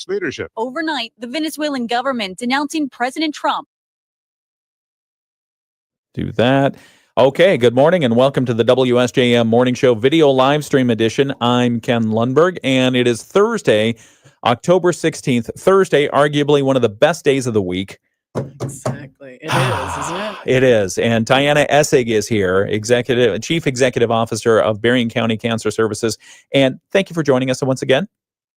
leadership. Overnight, the Venezuelan government denouncing President Trump. Do that. Okay, good morning and welcome to the WSJM Morning Show video live stream edition. I'm Ken Lundberg, and it is Thursday, October 16th. Thursday, arguably one of the best days of the week. Exactly. It is, isn't it? It is. And Tyanna Essig is here, Chief Executive Officer of Berrien County Cancer Services. And thank you for joining us once again.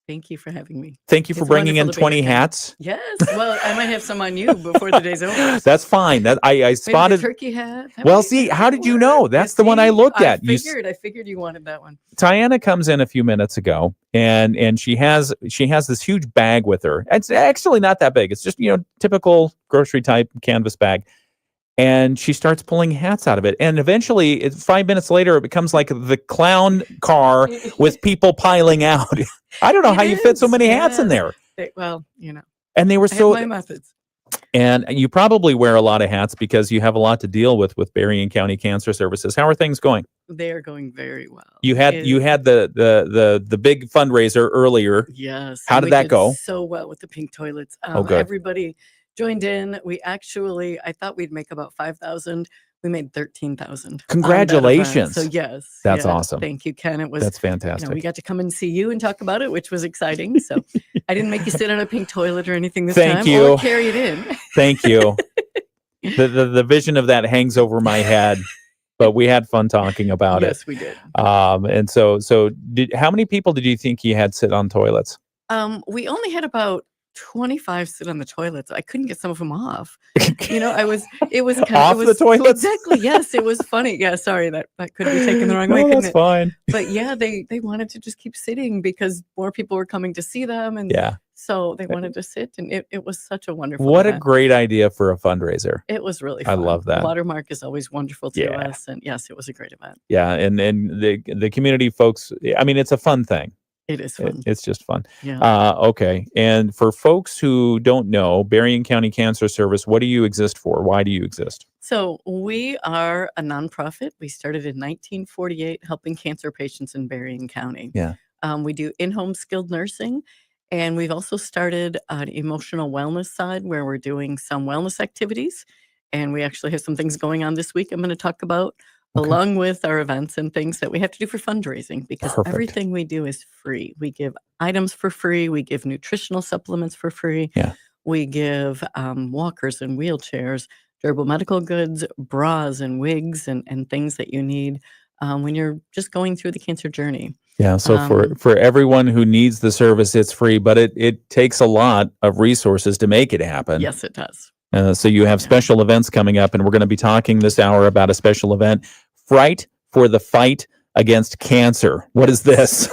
Thank you for having me. Thank you for bringing in 20 hats. Yes. Well, I might have some on you before the day's over. That's fine. I spotted the turkey hat. Well, see, how did you know? That's the one I looked at. I figured you wanted that one. Tyanna comes in a few minutes ago, and she has this huge bag with her. It's actually not that big. It's just typical grocery type canvas bag. And she starts pulling hats out of it. And eventually, 5 minutes later, it becomes like the clown car with people piling out. I don't know how you fit so many hats in there. And they were so... my methods. And you probably wear a lot of hats because you have a lot to deal with Berrien County Cancer Services. How are things going? They are going very well. You had the big fundraiser earlier. Yes. How did that go? So well with the pink toilets. Good. Everybody joined in. I thought we'd make about 5,000. We made 13,000. Congratulations. So yes. That's awesome. Thank you, Ken. That's fantastic. We got to come and see you and talk about it, which was exciting. So I didn't make you sit on a pink toilet or anything this time. Thank you. Or carry it in. Thank you. The vision of that hangs over my head. But we had fun talking about it. Yes, we did. And so how many people did you think you had sit on toilets? We only had about 25 sit on the toilets. I couldn't get some of them off. It was the toilets? Exactly. Yes, it was funny. Yeah, sorry, that could be taken the wrong way. That's fine. But yeah, they wanted to just keep sitting because more people were coming to see them, and so they wanted to sit, and it was such a wonderful event. A great idea for a fundraiser. It was really fun. I love that. Watermark is always wonderful to us, and yes, it was a great event. Yeah, and the community folks, I mean, it's a fun thing. It is fun. It's just fun. Yeah. Okay. And for folks who don't know, Berrien County Cancer Service, what do you exist for? Why do you exist? So we are a nonprofit. We started in 1948 helping cancer patients in Berrien County. Yeah. We do in-home skilled nursing. And we've also started an emotional wellness side where we're doing some wellness activities. And we actually have some things going on this week I'm going to talk about. Okay. Along with our events and things that we have to do for fundraising, because everything we do is free. We give items for free. We give nutritional supplements for free. Yeah. We give walkers and wheelchairs, durable medical goods, bras and wigs and things that you need when you're just going through the cancer journey. Yeah. So for everyone who needs the service, it's free, but it takes a lot of resources to make it happen. Yes, it does. So you have special events coming up, and we're going to be talking this hour about a special event, Fright for the Fight Against Cancer. What is this?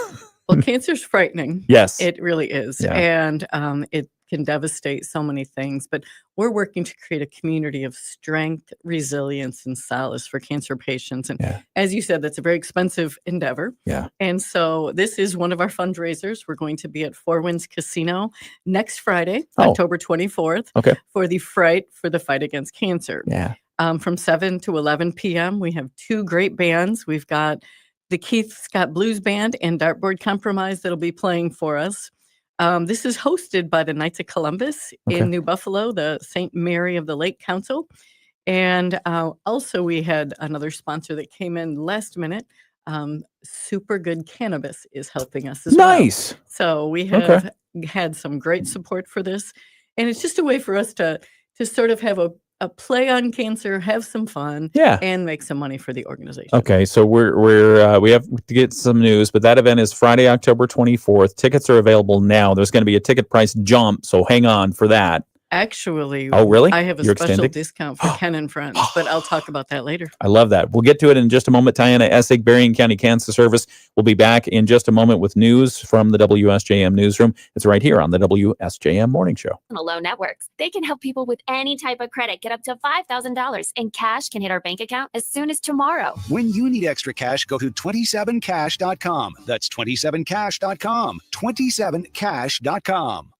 Well, cancer's frightening. Yes. It really is. Yeah. And it can devastate so many things. But we're working to create a community of strength, resilience, and solace for cancer patients. And as you said, that's a very expensive endeavor. Yeah. And so this is one of our fundraisers. We're going to be at Four Winds Casino next Friday, October 24th, for the Fright for the Fight Against Cancer. Yeah. From 7 to 11 p.m. We have two great bands. We've got the Keith Scott Blues Band and Dartboard Compromise that'll be playing for us. This is hosted by the Knights of Columbus in New Buffalo, the St. Mary of the Lake Council. And also we had another sponsor that came in last minute. Super Good Cannabis is helping us as well. Nice. So we have had some great support for this. And it's just a way for us to sort of have a play on cancer, have some fun, and make some money for the organization. Okay, so we have to get some news, but that event is Friday, October 24th. Tickets are available now. There's going to be a ticket price jump, so hang on for that. Actually, really? I have a special discount for Ken and Friends, but I'll talk about that later. I love that. We'll get to it in just a moment. Tyanna Essig, Berrien County Cancer Service. We'll be back in just a moment with news from the WSJM newsroom. It's right here on the WSJM Morning Show. Loan networks. They can help people with any type of credit get up to $5,000, and cash can hit our bank account as soon as tomorrow. When you need extra cash, go to 27cash.com. That's 27cash.com. 27cash.com.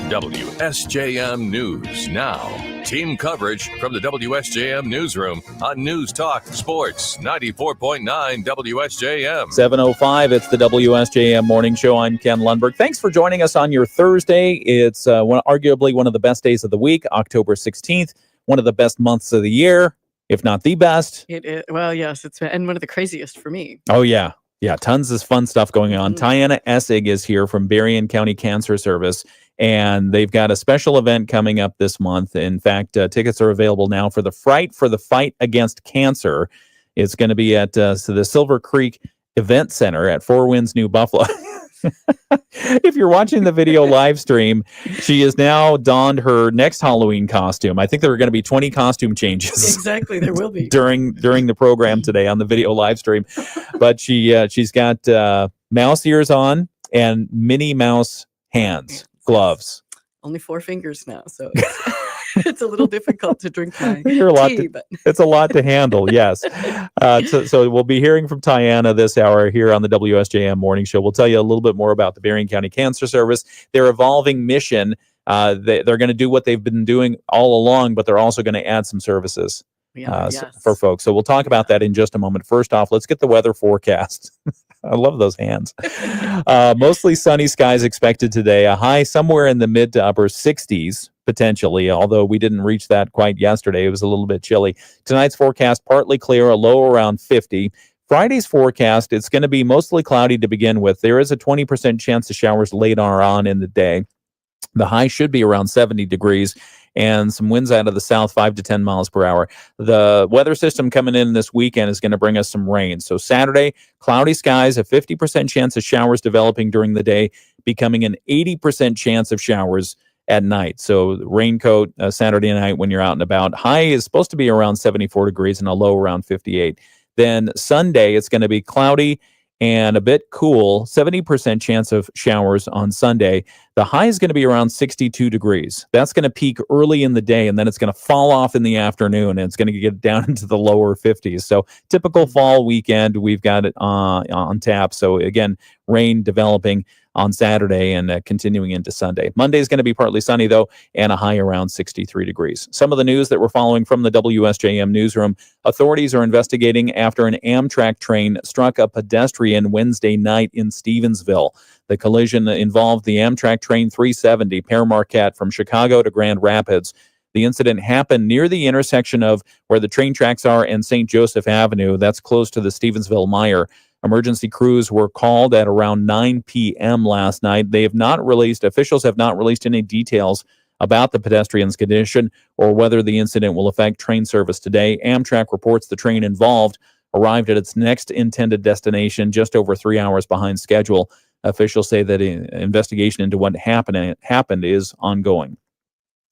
WSJM News Now. Team coverage from the WSJM Newsroom on News Talk Sports 94.9 WSJM. 7:05, it's the WSJM Morning Show. I'm Ken Lundberg. Thanks for joining us on your Thursday. It's arguably one of the best days of the week, October 16th, one of the best months of the year, if not the best. It is, well, yes, it's and one of the craziest for me. Oh, yeah. Yeah, tons of fun stuff going on. Tyanna Essig is here from Berrien County Cancer Service, and they've got a special event coming up this month. In fact, tickets are available now for the Fright for the Fight Against Cancer. It's going to be at the Silver Creek Event Center at Four Winds, New Buffalo. If you're watching the video live stream, she has now donned her next Halloween costume. I think there are going to be 20 costume changes. Exactly, there will be during the program today on the video live stream. But she's got mouse ears on and Minnie Mouse hands, gloves. Only 4 fingers now, so it's a little difficult to drink my tea. It's a lot to handle, yes. So we'll be hearing from Tyanna this hour here on the WSJM Morning Show. We'll tell you a little bit more about the Berrien County Cancer Service, their evolving mission. They're going to do what they've been doing all along, but they're also going to add some services for folks. So we'll talk about that in just a moment. First off, let's get the weather forecast. I love those hands. Mostly sunny skies expected today. A high somewhere in the mid to upper 60s, potentially, although we didn't reach that quite yesterday. It was a little bit chilly. Tonight's forecast, partly clear, a low around 50. Friday's forecast, it's going to be mostly cloudy to begin with. There is a 20% chance of showers later on in the day. The high should be around 70 degrees. And some winds out of the south, 5 to 10 miles per hour. The weather system coming in this weekend is going to bring us some rain. So Saturday, cloudy skies, a 50% chance of showers developing during the day, becoming an 80% chance of showers at night. So raincoat Saturday night when you're out and about. High is supposed to be around 74 degrees and a low around 58. Then Sunday, it's going to be cloudy and a bit cool, 70% chance of showers on Sunday. The high is going to be around 62 degrees. That's going to peak early in the day, and then it's going to fall off in the afternoon, and it's going to get down into the lower 50s. So typical fall weekend, we've got it on tap. So again, rain developing on Saturday and continuing into Sunday. Monday is going to be partly sunny, though, and a high around 63 degrees. Some of the news that we're following from the WSJM newsroom. Authorities are investigating after an Amtrak train struck a pedestrian Wednesday night in Stevensville. The collision involved the Amtrak train 370, Père Marquette, from Chicago to Grand Rapids. The incident happened near the intersection of where the train tracks are and St. Joseph Avenue. That's close to the Stevensville Mire. Emergency crews were called at around 9 p.m. last night. Officials have not released any details about the pedestrian's condition or whether the incident will affect train service today. Amtrak reports the train involved arrived at its next intended destination just over 3 hours behind schedule. Officials say that an investigation into what happened is ongoing.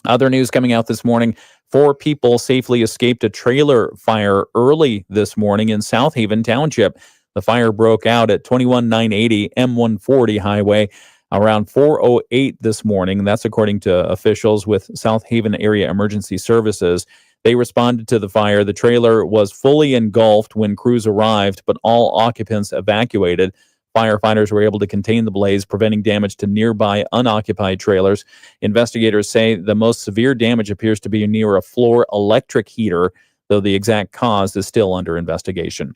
Other news coming out this morning, 4 people safely escaped a trailer fire early this morning in South Haven Township. The fire broke out at 21980 M140 highway around 4:08 this morning. That's according to officials with South Haven Area Emergency Services. They responded to the fire. The trailer was fully engulfed when crews arrived, but all occupants evacuated. Firefighters were able to contain the blaze, preventing damage to nearby unoccupied trailers. Investigators say the most severe damage appears to be near a floor electric heater, though the exact cause is still under investigation.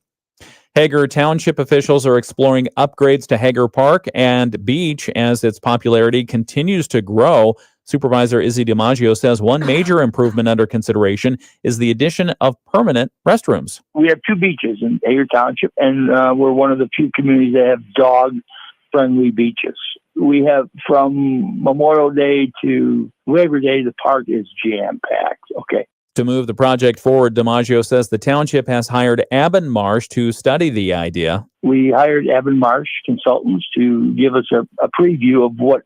Hager Township officials are exploring upgrades to Hager Park and Beach as its popularity continues to grow. Supervisor Izzy DiMaggio says one major improvement under consideration is the addition of permanent restrooms. We have 2 beaches in Hager Township, and we're one of the few communities that have dog-friendly beaches. We have from Memorial Day to Labor Day, the park is jam-packed. Okay. To move the project forward, DiMaggio says the township has hired Aben Marsh to study the idea. We hired Aben Marsh consultants to give us a preview of what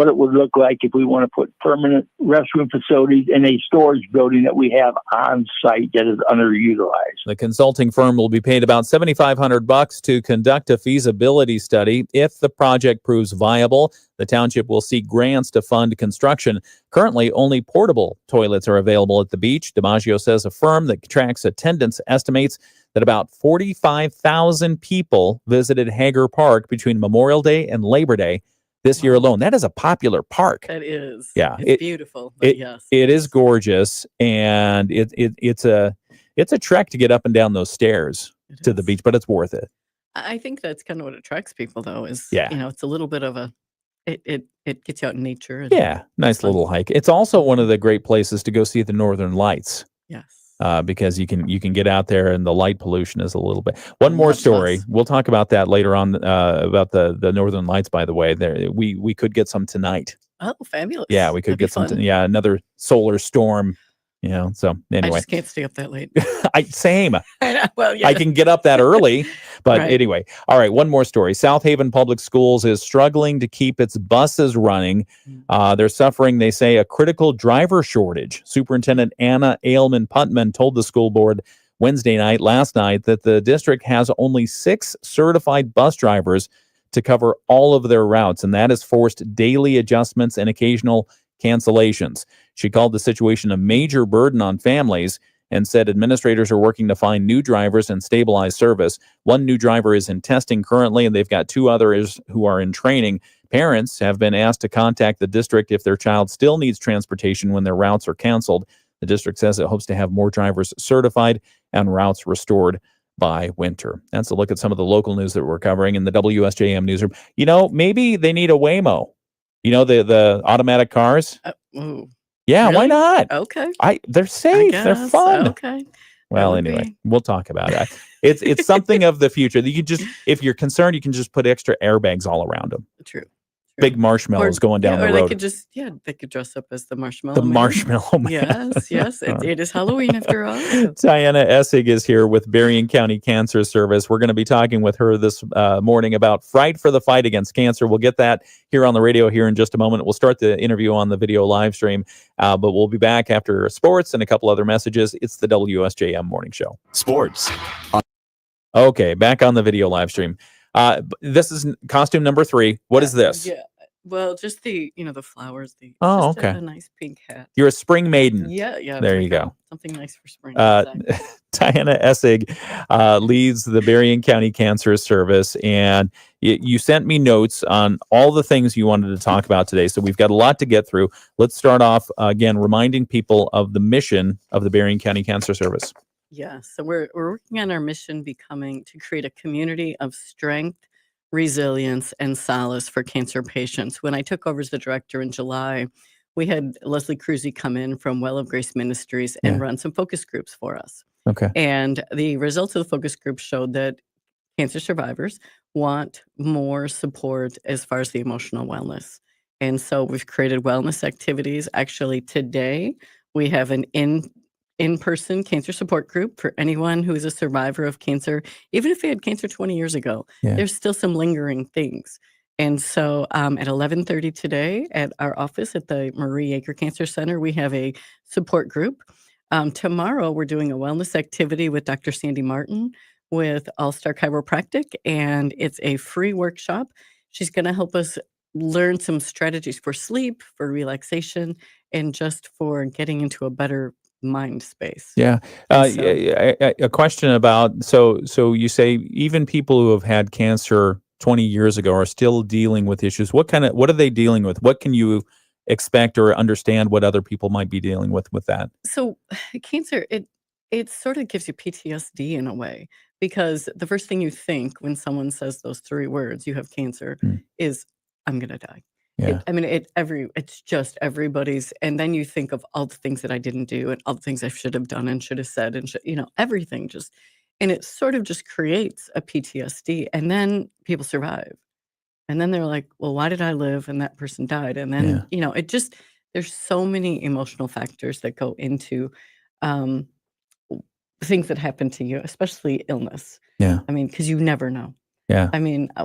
it would look like if we want to put permanent restroom facilities in a storage building that we have on site that is underutilized. The consulting firm will be paid about $7,500 to conduct a feasibility study. If the project proves viable, the township will seek grants to fund construction. Currently, only portable toilets are available at the beach. DiMaggio says a firm that tracks attendance estimates that about 45,000 people visited Hager Park between Memorial Day and Labor Day this year alone. That is a popular park. That is. Yeah, It's beautiful. But yes. It is gorgeous, and it's a trek to get up and down those stairs to the beach, but it's worth it. I think that's kind of what attracts people, though, is, Yeah. it's a little bit of it gets you out in nature. And Yeah, nice little hike. It's also one of the great places to go see the Northern Lights. Yes. Because you can get out there and the light pollution is a little bit. One more Much story. less. We'll talk about that later on about the Northern Lights. By the way, there we could get some tonight. Oh, fabulous. Yeah, we could That'd be get some. fun. Another solar storm. So I anyway, just can't stay up that late. same. Well, yeah. I can get up that early, but Right. anyway. All right, one more story. South Haven Public Schools is struggling to keep its buses running. They're suffering, they say, a critical driver shortage. Superintendent Anna Ailman-Putman told the school board last night, that the district has only 6 certified bus drivers to cover all of their routes, and that has forced daily adjustments and occasional cancellations. She called the situation a major burden on families and said administrators are working to find new drivers and stabilize service. One new driver is in testing currently, and they've got 2 others who are in training. Parents have been asked to contact the district if their child still needs transportation when their routes are canceled. The district says it hopes to have more drivers certified and routes restored by winter. That's a look at some of the local news that we're covering in the WSJM newsroom. Maybe they need a Waymo. The automatic cars. Ooh, Yeah, really? why not? Okay. They're safe. They're guess. fun. Okay. Well, That would anyway, be- we'll talk about it. It's something of the future. You could just, if you're concerned, you can just put extra airbags all around them. True. Big marshmallows going down or the they road. could just, they could dress up as the marshmallow. The Man. marshmallow man. Yes. It is Halloween after all. so- Tyanna Essig is here with Berrien County Cancer Service. We're going to be talking with her this morning about Fright for the fight against cancer. We'll get that here on the radio here in just a moment. We'll start the interview on the video live stream, but we'll be back after sports and a couple other messages. It's the WSJM Morning Show. Sports. Okay, back on the video live stream. This is costume number 3. What is this? Yeah. Well, just the flowers. Oh, just a okay. nice pink hat. You're a spring maiden. Yeah. There it's you like go. Something nice for spring. Tyanna Essig leads the Berrien County Cancer Service, and you sent me notes on all the things you wanted to talk about today. So we've got a lot to get through. Let's start off again, reminding people of the mission of the Berrien County Cancer Service. Yeah, so we're working on our mission to create a community of strength, resilience, and solace for cancer patients. When I took over as the director in July, we had Leslie Cruzy come in from Well of Grace Ministries and run some focus groups for us. Okay. And the results of the focus group showed that cancer survivors want more support as far as the emotional wellness. And so we've created wellness activities. Actually, today we have an in-person cancer support group for anyone who is a survivor of cancer. Even if they had cancer 20 years ago, there's still some lingering things. And so at 11:30 today at our office at the Marie Yeager Cancer Center, we have a support group. Tomorrow, we're doing a wellness activity with Dr. Sandy Martin with All Star Chiropractic, and it's a free workshop. She's going to help us learn some strategies for sleep, for relaxation, and just for getting into a better mind space. Yeah. A question about, so you say even people who have had cancer 20 years ago are still dealing with issues. What are they dealing with? What can you expect or understand what other people might be dealing with that? So cancer, it sort of gives you PTSD in a way, because the first thing you think when someone says those 3 words, you have cancer, is I'm going to die. Yeah. It's just everybody's. And then you think of all the things that I didn't do and all the things I should have done and should have said and everything and it sort of just creates a PTSD. And then people survive. And then they're like, well, why did I live and that person died? And then, there's so many emotional factors that go into things that happen to you, especially illness. Yeah. Because you never know. Yeah.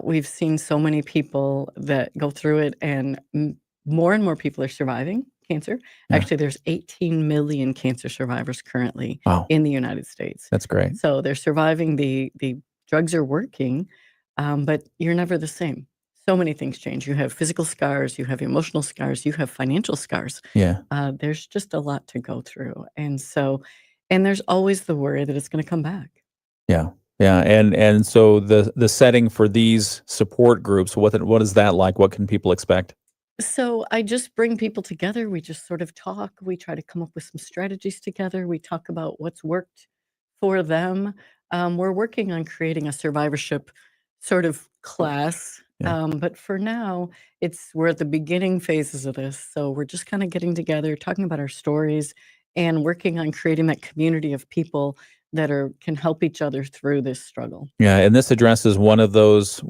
We've seen so many people that go through it, and more and more people are surviving cancer. Yeah. Actually, there's 18 million cancer survivors currently in the United States. That's great. So they're surviving. The drugs are working, but you're never the same. So many things change. You have physical scars, you have emotional scars, you have financial scars. Yeah. There's just a lot to go through. And there's always the worry that it's going to come back. Yeah. Yeah, and so the setting for these support groups, what is that like? What can people expect? So I just bring people together. We just sort of talk. We try to come up with some strategies together. We talk about what's worked for them. We're working on creating a survivorship sort of class. Yeah. But for now, we're at the beginning phases of this. So we're just kind of getting together, talking about our stories, and working on creating that community of people that can help each other through this struggle. Yeah, and this addresses one of those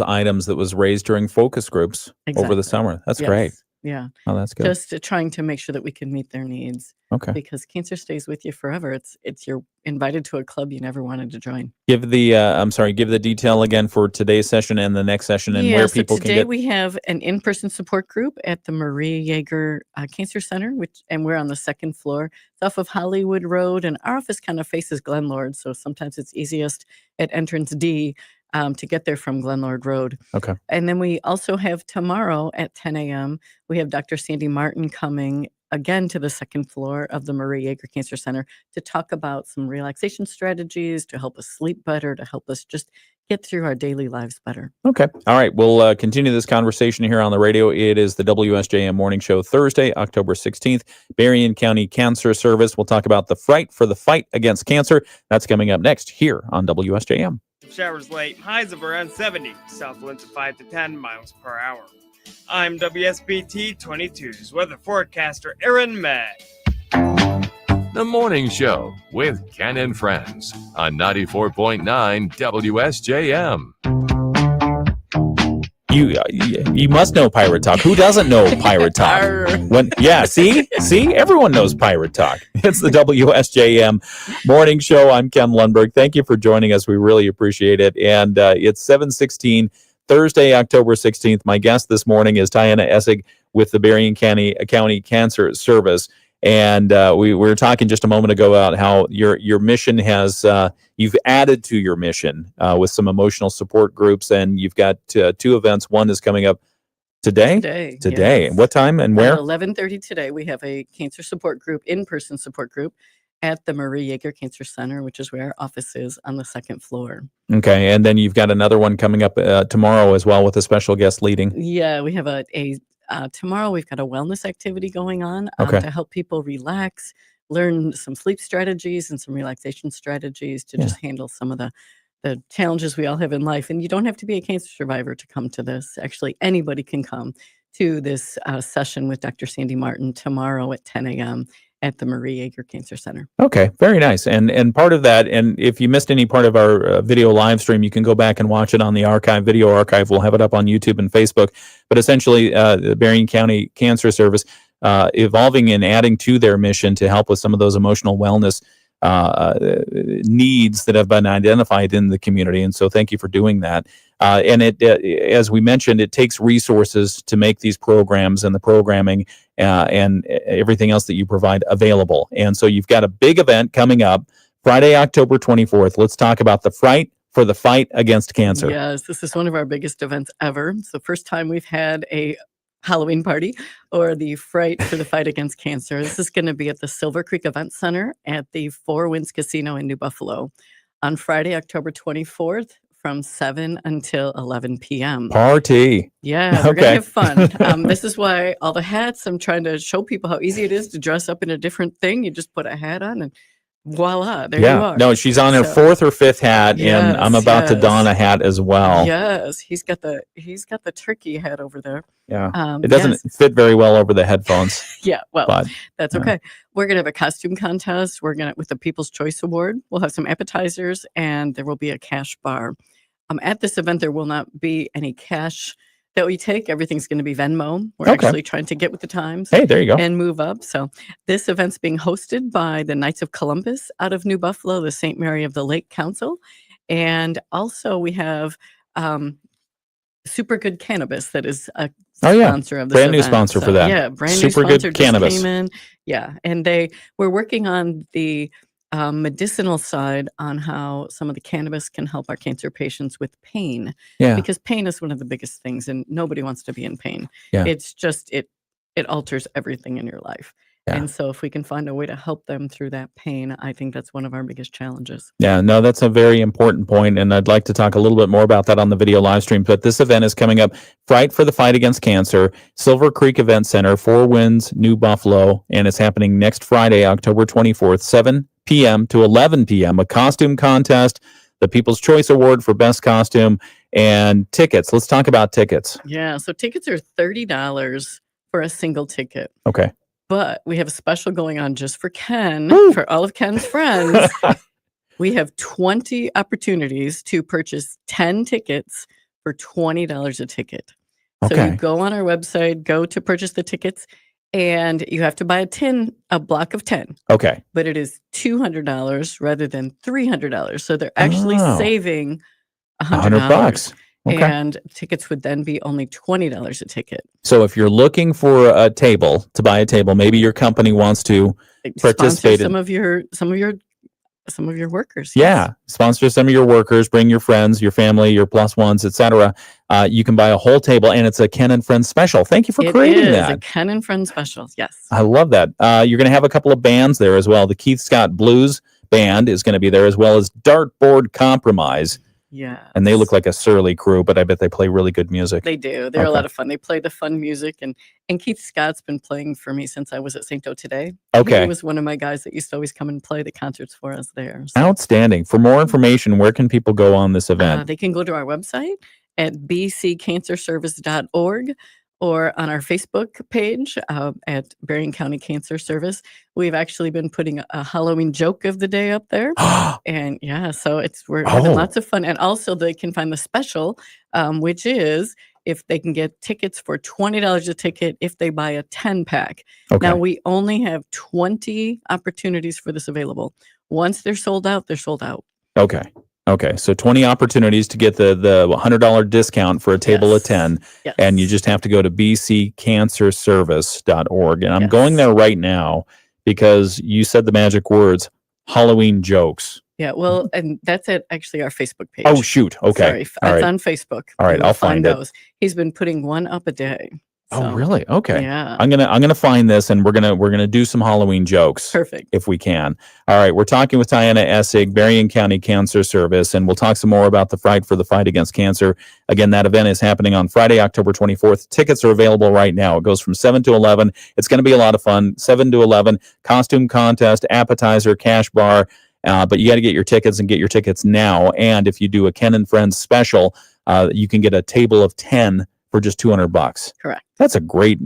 items that was raised during focus groups over the Exactly. summer. That's great. Yes. Yeah. Oh, that's good. Just trying to make sure that we can meet their needs Okay. because cancer stays with you forever. You're invited to a club you never wanted to join. Give the detail again for today's session and the next session and where people so can today get. we have an in-person support group at the Marie Yeager Cancer Center, and we're on the second floor. It's off of Hollywood Road, and our office kind of faces Glenlord, so sometimes it's easiest at entrance D to get there from Glenlord Road. Okay. And then we also have tomorrow at 10 a.m., we have Dr. Sandy Martin coming again to the second floor of the Marie Yeager Cancer Center to talk about some relaxation strategies to help us sleep better, to help us just get through our daily lives better. Okay. All right. We'll continue this conversation here on the radio. It is the WSJM Morning Show, Thursday, October 16th, Berrien County Cancer Service. We'll talk about the Fright for the fight against cancer. That's coming up next here on WSJM. Showers late, highs of around 70, south winds of 5 to 10 miles per hour. I'm WSBT 22's weather forecaster Aaron May. The Morning Show with Ken and Friends on 94.9 WSJM. You must know Pirate Talk. Who doesn't know Pirate Talk? See, everyone knows Pirate Talk. It's the WSJM Morning Show. I'm Ken Lundberg. Thank you for joining us. We really appreciate it. And it's 7:16, Thursday, October 16th. My guest this morning is Tyanna Essig with the Berrien County Cancer Service. And we were talking just a moment ago about how your mission has you've added to your mission with some emotional support groups, and you've got two events. One is coming up today. Yes. What time and where? At 11:30 today, we have a cancer support group, in-person support group at the Marie Yeager Cancer Center, which is where our office is on the second floor. Okay, and then you've got another one coming up tomorrow as well with a special guest leading. Yeah, we have tomorrow we've got a wellness activity going on to help people relax, learn some sleep strategies and some relaxation strategies to just handle some of the challenges we all have in life. And you don't have to be a cancer survivor to come to this. Actually, anybody can come to this session with Dr. Sandy Martin tomorrow at 10 a.m. at the Marie Yeager Cancer Center. Okay, very nice. And part of that, and if you missed any part of our video live stream, you can go back and watch it on the video archive. We'll have it up on YouTube and Facebook. But essentially, the Berrien County Cancer Service evolving and adding to their mission to help with some of those emotional wellness needs that have been identified in the community. And so thank you for doing that. And as we mentioned, it takes resources to make these programs and the programming and everything else that you provide available. And so you've got a big event coming up Friday, October 24th. Let's talk about the Fright for the fight against cancer. Yes, this is one of our biggest events ever. It's the first time we've had a Halloween party or the Fright for the fight against cancer. This is going to be at the Silver Creek Event Center at the Four Winds Casino in New Buffalo on Friday, October 24th from 7 until 11 p.m. Party. Yeah, we're going to have fun. This is why all the hats, I'm trying to show people how easy it is to dress up in a different thing. You just put a hat on and voila, there you are. No, she's on her fourth or fifth hat, and I'm about to don a hat as well. Yes, he's got the turkey hat over there. Yeah, it doesn't fit very well over the headphones. Yeah, well, that's okay. We're gonna have a costume contest. With the People's Choice Award. We'll have some appetizers, and there will be a cash bar. At this event, there will not be any cash that we take. Everything's going to be Venmo. We're actually trying to get with the times. Hey, there you go. And move up. So this event's being hosted by the Knights of Columbus out of New Buffalo, the St. Mary of the Lake Council. And also we have Super Good Cannabis that is a sponsor of this brand event. New sponsor for that. Yeah, brand Super new sponsor Good Cannabis. just came in. Yeah, and we're working on the medicinal side on how some of the cannabis can help our cancer patients with pain. Yeah. Because pain is one of the biggest things, and nobody wants to be in pain. Yeah. It's just it alters everything in your life. Yeah. And so if we can find a way to help them through that pain, I think that's one of our biggest challenges. Yeah, no, that's a very important point, and I'd like to talk a little bit more about that on the video live stream. But this event is coming up, Fright for the Fight Against Cancer, Silver Creek Event Center, 4 Winds, New Buffalo, and it's happening next Friday, October 24th, 7 p.m. to 11 p.m., a costume contest, the People's Choice Award for Best Costume, and tickets. Let's talk about tickets. Yeah, so tickets are $30 for a single ticket. Okay. But we have a special going on just for Ken, Woo! for all of Ken's friends. We have 20 opportunities to purchase 10 tickets for $20 a ticket. So Okay. you go on our website, go to purchase the tickets, and you have to buy a block of 10. Okay. But it is $200 rather than $300. So they're actually Oh. saving $100 bucks. Okay. And tickets would then be only $20 a ticket. So if you're looking for a table, to buy a table, maybe your company wants to Sponsor participate in- some of your workers. Yeah, sponsor some of your workers, bring your friends, your family, your plus ones, etc. You can buy a whole table, and it's a Ken and Friends special. Thank you for creating It is that. a Ken and Friends special. Yes. I love that. You're going to have a couple of bands there as well. The Keith Scott Blues Band is going to be there, as well as Dartboard Compromise, Yeah. and they look like a surly crew, but I bet they play really good music. They do. They're a Okay. lot of fun. They play the fun music, and Keith Scott's been playing for me since I was at St. O today. Okay. He was one of my guys that used to always come and play the concerts for us there. So, Outstanding. For more information, where can people go on this event? they can go to our website at bccancerservice.org or on our Facebook page at Berrien County Cancer Service. We've actually been putting a Halloween joke of the day up there. And yeah, so we're having Oh. lots of fun. And also they can find the special, which is if they can get tickets for $20 a ticket if they buy a 10-pack. Okay. Now, we only have 20 opportunities for this available. Once they're sold out, they're sold out. Okay. Okay. So 20 opportunities to get the $100 discount for a table of Yes. 10. Yes. And you just have to go to bccancerservice.org. And I'm Yes. going there right now because you said the magic words, Halloween jokes. Yeah, well, and that's at actually our Facebook page. Oh, shoot. Okay. Sorry, All it's right. on Facebook. All right, You will I'll find it. those. He's been putting one up a day. Oh, So, really? Okay. Yeah, I'm gonna find this, and we're gonna do some Halloween jokes perfect. if we can. All right, we're talking with Tyanna Essig, Berrien County Cancer Service, and we'll talk some more about the Fright for the Fight Against Cancer. Again, that event is happening on Friday, October 24th. Tickets are available right now. It goes from 7 to 11. It's going to be a lot of fun. 7 to 11, costume contest, appetizer, cash bar. But you got to get your tickets and get your tickets now. And if you do a Ken and Friends special, you can get a table of 10 for just $200. Correct. That's a great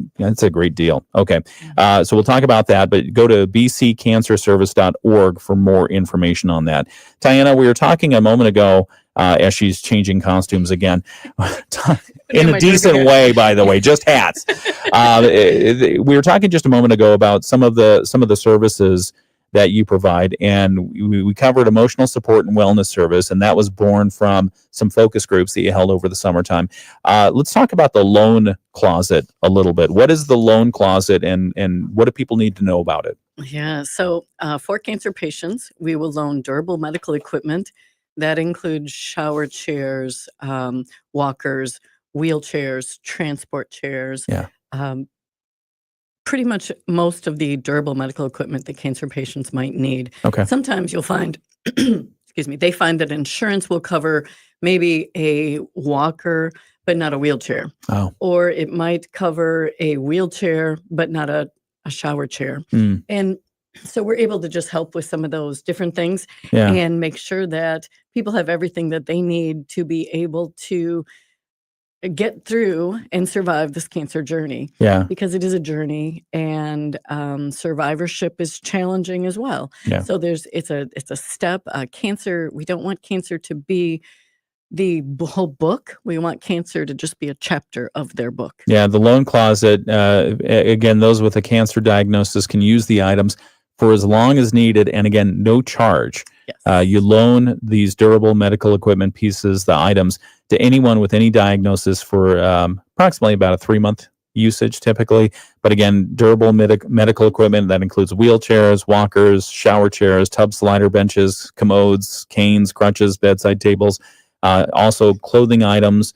deal. Okay. So we'll talk about that, but go to bccancerservice.org for more information on that. Tyanna, we were talking a moment ago, as she's changing costumes again, in a my decent derby hat. way, by the way, just hats. We were talking just a moment ago about some of the services that you provide, and we covered emotional support and wellness service, and that was born from some focus groups that you held over the summertime. Let's talk about the loan closet a little bit. What is the loan closet, and what do people need to know about it? Yeah, so for cancer patients, we will loan durable medical equipment. That includes shower chairs, walkers, wheelchairs, transport chairs. Yeah. Pretty much most of the durable medical equipment that cancer patients might need. Okay. Sometimes you'll find, excuse me, they find that insurance will cover maybe a walker, but not a wheelchair. Oh. Or it might cover a wheelchair, but not a shower chair. Mm. And so we're able to just help with some of those different things Yeah. and make sure that people have everything that they need to be able to get through and survive this cancer journey, Yeah. because it is a journey, and survivorship is challenging as well. Yeah. So it's a step. Cancer, we don't want cancer to be the whole book. We want cancer to just be a chapter of their book. Yeah. The loan closet, again, those with a cancer diagnosis can use the items for as long as needed, and again, no charge. Yes. You loan these durable medical equipment pieces, the items, to anyone with any diagnosis for approximately about a 3-month usage typically. But again, durable medical equipment, that includes wheelchairs, walkers, shower chairs, tub slider benches, commodes, canes, crutches, bedside tables, also clothing items,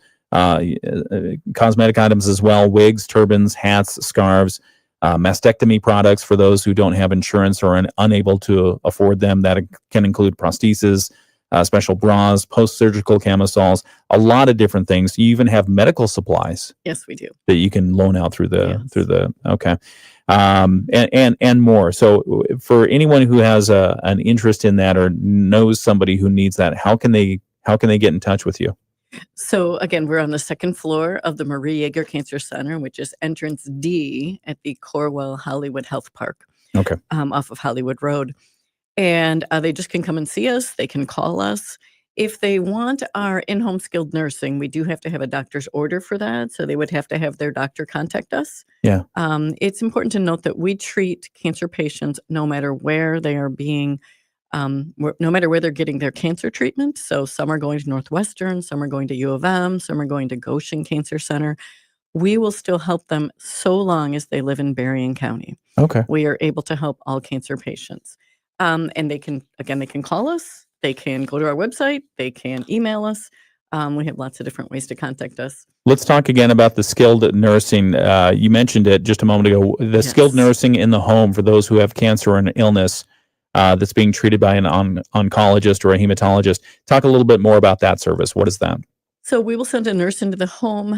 cosmetic items as well, wigs, turbans, hats, scarves, mastectomy products for those who don't have insurance or are unable to afford them. That can include prostheses, special bras, post-surgical camisoles, a lot of different things. You even have medical supplies. Yes, we do. That you can loan out through the okay. And more. So for anyone who has an interest in that or knows somebody who needs that, how can they get in touch with you? So again, we're on the second floor of the Marie Yeager Cancer Center, which is entrance D at the Corwell Hollywood Health Park. Okay. Off of Hollywood Road. And they just can come and see us. They can call us. If they want our in-home skilled nursing, we do have to have a doctor's order for that. So they would have to have their doctor contact us. Yeah. It's important to note that we treat cancer patients no matter where they are being, no matter where they're getting their cancer treatment. So some are going to Northwestern, some are going to U of M, some are going to Goshen Cancer Center. We will still help them so long as they live in Berrien County. Okay. We are able to help all cancer patients. And they can call us. They can go to our website. They can email us. We have lots of different ways to contact us. Let's talk again about the skilled nursing. You mentioned it just a moment ago. The skilled nursing in the home for those who have cancer or an illness that's being treated by an oncologist or a hematologist. Talk a little bit more about that service. What is that? So we will send a nurse into the home.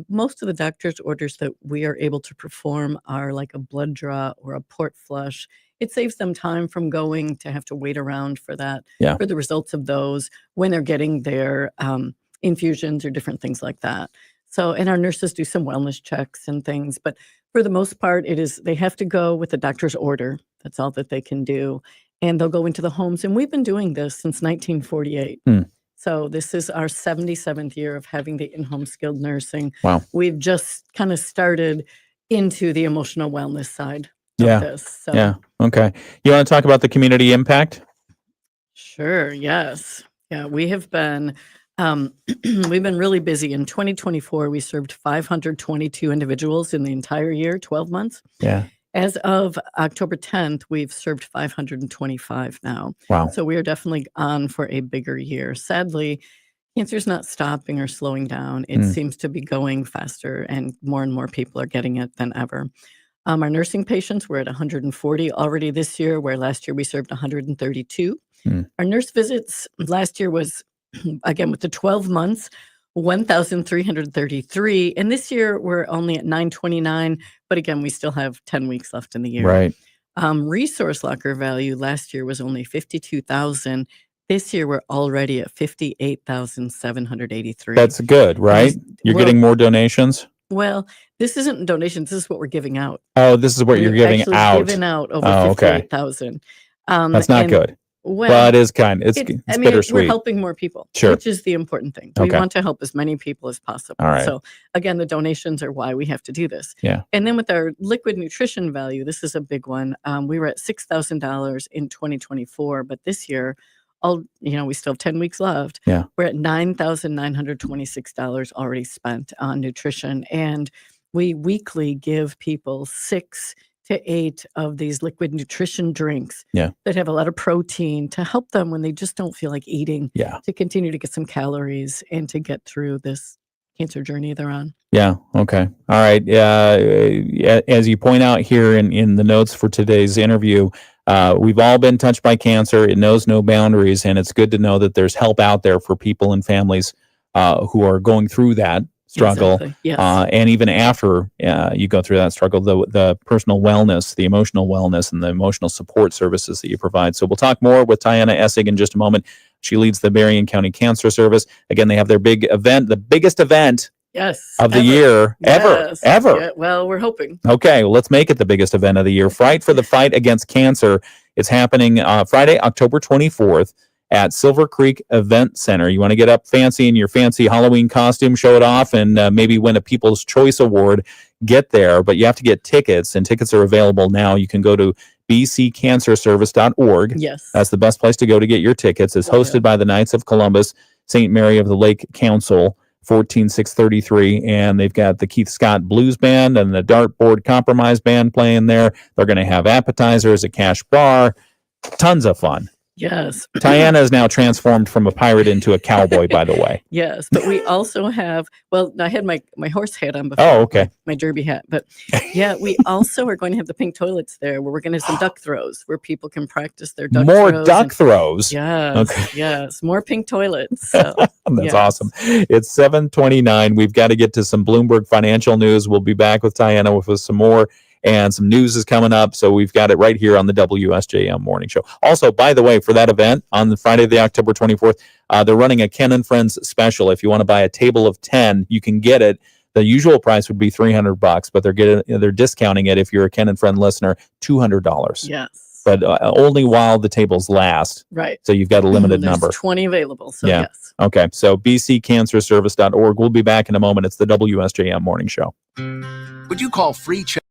Most of the doctor's orders that we are able to perform are like a blood draw or a port flush. It saves them time from going to have to wait around for that, for the results of those when they're getting their infusions or different things like that. So, and our nurses do some wellness checks and things, but for the most part, they have to go with the doctor's order. That's all that they can do. And they'll go into the homes. And we've been doing this since 1948. So this is our 77th year of having the in-home skilled nursing. Wow. We've just kind of started into the emotional wellness side of this. So. Yeah. Okay. You want to talk about the community impact? Sure. Yes. Yeah. We have been, we've been really busy. In 2024, we served 522 individuals in the entire year, 12 months. Yeah. As of October 10th, we've served 525 now. Wow. So we are definitely on for a bigger year. Sadly, cancer is not stopping or slowing down. It seems to be going faster, and more people are getting it than ever. Our nursing patients, we're at 140 already this year, where last year we served 132. Our nurse visits last year was, again, with the 12 months, 1,333. And this year we're only at 929. But again, we still have 10 weeks left in the year. Right. Resource locker value last year was only 52,000. This year we're already at 58,783. That's good, right? You're getting more donations? Well, this isn't donations. This is what we're giving out. Oh, this is what you're giving out. Giving out over 58,000. That's not good. Well, it is kind. It's bittersweet. We're helping more people, Sure. which is the important thing. We want to help as many people as possible. All right. So again, the donations are why we have to do this. Yeah. And then with our liquid nutrition value, this is a big one. We were at $6,000 in 2024, but this year, we still have 10 weeks left. Yeah. We're at $9,926 already spent on nutrition, and we weekly give people 6 to 8 of these liquid nutrition drinks that have a lot of protein to help them when they just don't feel like eating, to continue to get some calories and to get through this cancer journey they're on. Yeah. Okay. All right. As you point out here in the notes for today's interview, we've all been touched by cancer. It knows no boundaries, and it's good to know that there's help out there for people and families who are going through that struggle. Exactly. Yes. And even after you go through that struggle, the personal wellness, the emotional wellness, and the emotional support services that you provide. So we'll talk more with Tyanna Essig in just a moment. She leads the Berrien County Cancer Service. Again, they have their big event, the biggest event of the year ever. Yeah, well, we're hoping. Okay, well, let's make it the biggest event of the year. Fright for the Fight Against Cancer. It's happening Friday, October 24th at Silver Creek Event Center. You want to get up fancy in your fancy Halloween costume, show it off, and maybe win a People's Choice Award. Get there, but you have to get tickets, and tickets are available now. You can go to bccancerservice.org. Yes. That's the best place to go to get your tickets. It's hosted by the Knights of Columbus, St. Mary of the Lake Council, 14633, and they've got the Keith Scott Blues Band and the Dartboard Compromise Band playing there. They're going to have appetizers, a cash bar, tons of fun. Yes. Tyanna is now transformed from a pirate into a cowboy, by the way. Yes, but we also have, well, I had my horse hat on before. Oh, okay. My derby hat. But yeah, we also are going to have the pink toilets there where we're going to have some duck throws where people can practice their duck More throws. duck throws. Yes. Okay. Yes. More pink toilets. So, That's yes. awesome. It's 7:29. We've got to get to some Bloomberg financial news. We'll be back with Tyanna with some more, and some news is coming up. So we've got it right here on the WSJM Morning Show. Also, by the way, for that event on the Friday, the October 24th, they're running a Ken and Friends special. If you want to buy a table of 10, you can get it. The usual price would be $300, but they're discounting it if you're a Ken and Friend listener, $200. Yes. But only while the tables last. Right. So you've got a limited There's number. 20 available. So Yeah. yes. Okay, so bccancerservice.org. We'll be back in a moment. It's the WSJM Morning Show. Would you call free check?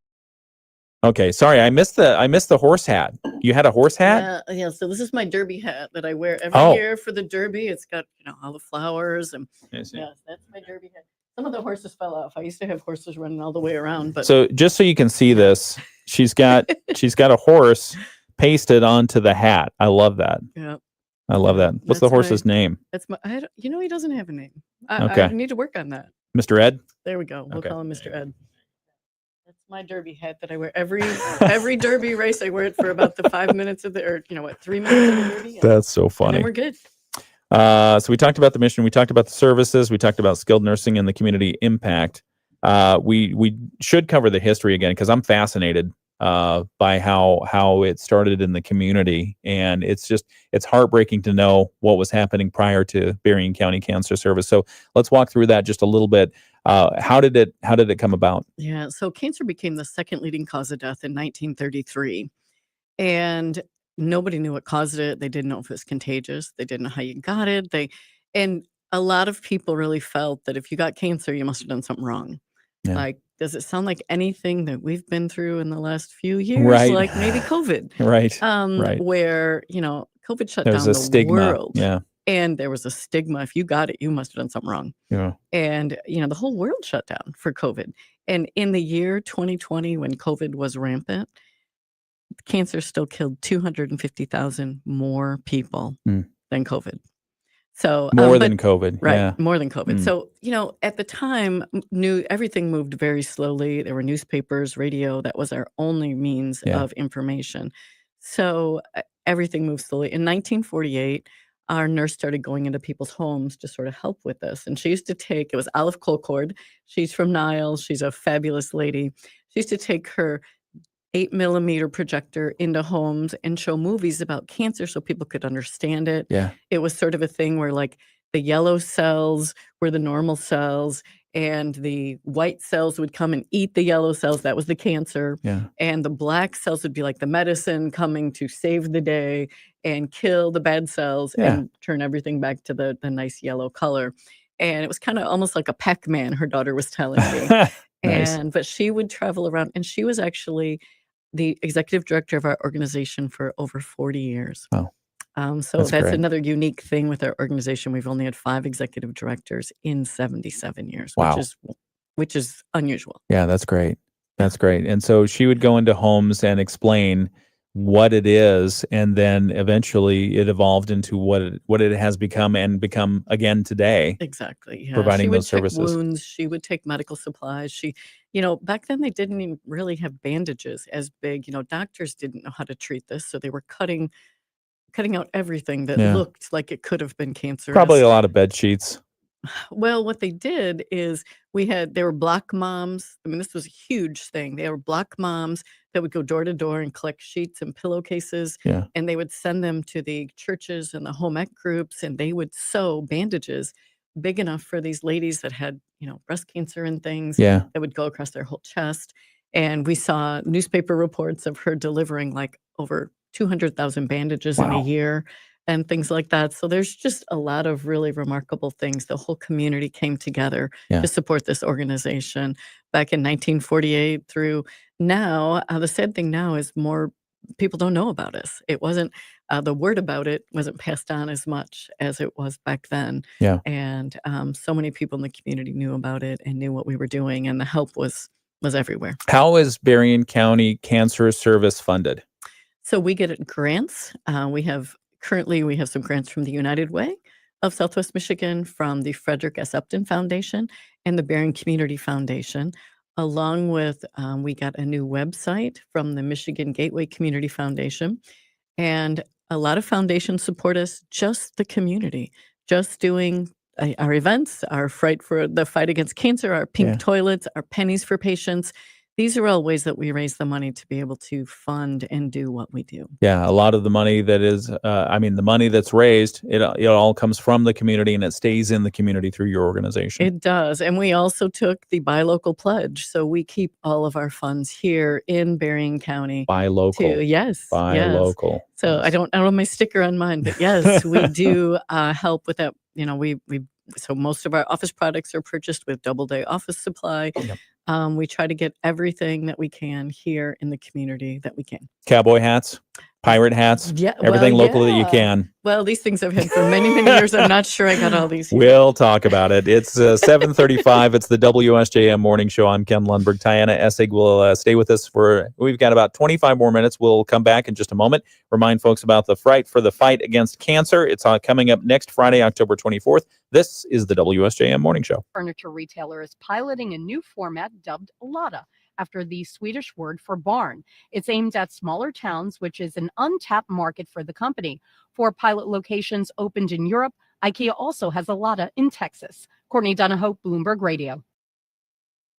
Okay, sorry, I missed the horse hat. You had a horse hat? Yeah. So this is my derby hat that I wear every year for the derby. It's got, all the flowers and yes, that's my derby hat. Some of the horses fell off. I used to have horses running all the way around, but So just so you can see this, she's got a horse pasted onto the hat. I love that. yeah. I love that. What's the That's horse's name? That's my. He doesn't have a name. Okay. I need to work on that. Mr. Ed? There we go. We'll Okay. call him Mr. Ed. That's my derby hat that I wear every derby race. I wear it for about the 5 minutes of the, 3 minutes of the derby. That's so And funny. then we're good. So we talked about the mission, we talked about the services, we talked about skilled nursing and the community impact. We should cover the history again because I'm fascinated by how it started in the community, and it's heartbreaking to know what was happening prior to Berrien County Cancer Service. So let's walk through that just a little bit. How did it come about? Yeah. So cancer became the second leading cause of death in 1933, and nobody knew what caused it. They didn't know if it was contagious. They didn't know how you got it. And a lot of people really felt that if you got cancer, you must have done something wrong. Yeah. Like, does it sound like anything that we've been through in the last few years? Right. Like maybe COVID, Right. where, COVID shut There's down a the stigma. world. Yeah. And there was a stigma. If you got it, you must have done something wrong. Yeah. And, the whole world shut down for COVID. And in the year 2020, when COVID was rampant, cancer still killed 250,000 more people than COVID. So More than COVID. right, Yeah. more than COVID. Mm. So, at the time, everything moved very slowly. There were newspapers, radio. That was our only means Yeah. of information. So everything moved slowly. In 1948, our nurse started going into people's homes to sort of help with this. And she used to it was Olive Colcord. She's from Niles. She's a fabulous lady. She used to take her 8mm projector into homes and show movies about cancer so people could understand it. Yeah. It was sort of a thing where like the yellow cells were the normal cells and the white cells would come and eat the yellow cells. That was the cancer. Yeah. And the black cells would be like the medicine coming to save the day and kill the bad cells Yeah. and turn everything back to the nice yellow color. And it was kind of almost like a Pac-Man, her daughter was telling me. Nice. But she would travel around, and she was actually the executive director of our organization for over 40 years. Wow. So That's that's great. another unique thing with our organization. We've only had 5 executive directors in 77 years, Wow. which is unusual. Yeah, that's great. That's great. And so she would go into homes and explain what it is, and then eventually it evolved into what it has become and become again today. Exactly. Yeah. Providing she would those check services. wounds. She would take medical supplies. Back then they didn't even really have bandages as big. Doctors didn't know how to treat this, so they were cutting out everything that Yeah. looked like it could have been cancerous. Probably a lot of bed sheets. Well, what they did is there were block moms. I mean, this was a huge thing. There were block moms that would go door to door and collect sheets and pillowcases, Yeah. and they would send them to the churches and the home ec groups, and they would sew bandages big enough for these ladies that had, breast cancer and things Yeah. that would go across their whole chest. And we saw newspaper reports of her delivering like over 200,000 bandages in a Wow. year and things like that. So there's just a lot of really remarkable things. The whole community came together Yeah. to support this organization back in 1948 through now. The sad thing now is more people don't know about us. It wasn't the word about it wasn't passed on as much as it was back then. Yeah. And so many people in the community knew about it and knew what we were doing, and the help was everywhere. How is Berrien County Cancer Service funded? So we get grants. We have Currently, we have some grants from the United Way of Southwest Michigan, from the Frederick S. Upton Foundation and the Berrien Community Foundation, along with we got a new website from the Michigan Gateway Community Foundation. And a lot of foundations support us, just the community, just doing our events, our Fright for the fight against cancer, our pink toilets, our pennies for patients. These are all ways that we raise the money to be able to fund and do what we do. Yeah, a lot of the money that is, the money that's raised, it all comes from the community, and it stays in the community through your organization. It does. And we also took the Buy Local pledge. So we keep all of our funds here in Berrien County. Buy local. Yes. Buy local. So I don't have my sticker on mine, but yes, we do help with that. So most of our office products are purchased with Double Day office supply. Yep. We try to get everything that we can here in the community that we can. Cowboy hats, pirate hats, everything local that you can. Well, these things I've had for many, many years. I'm not sure I got all these here. We'll talk about it. It's 7:35. It's the WSJM Morning Show. I'm Ken Lundberg. Tyanna Essig will stay with us we've got about 25 more minutes. We'll come back in just a moment. Remind folks about the Fright for the fight against cancer. It's coming up next Friday, October 24th. This is the WSJM Morning Show. Furniture retailer is piloting a new format dubbed Lada, after the Swedish word for barn. It's aimed at smaller towns, which is an untapped market for the company. 4 pilot locations opened in Europe. IKEA also has a Lada in Texas. Courtney Donahoe, Bloomberg Radio.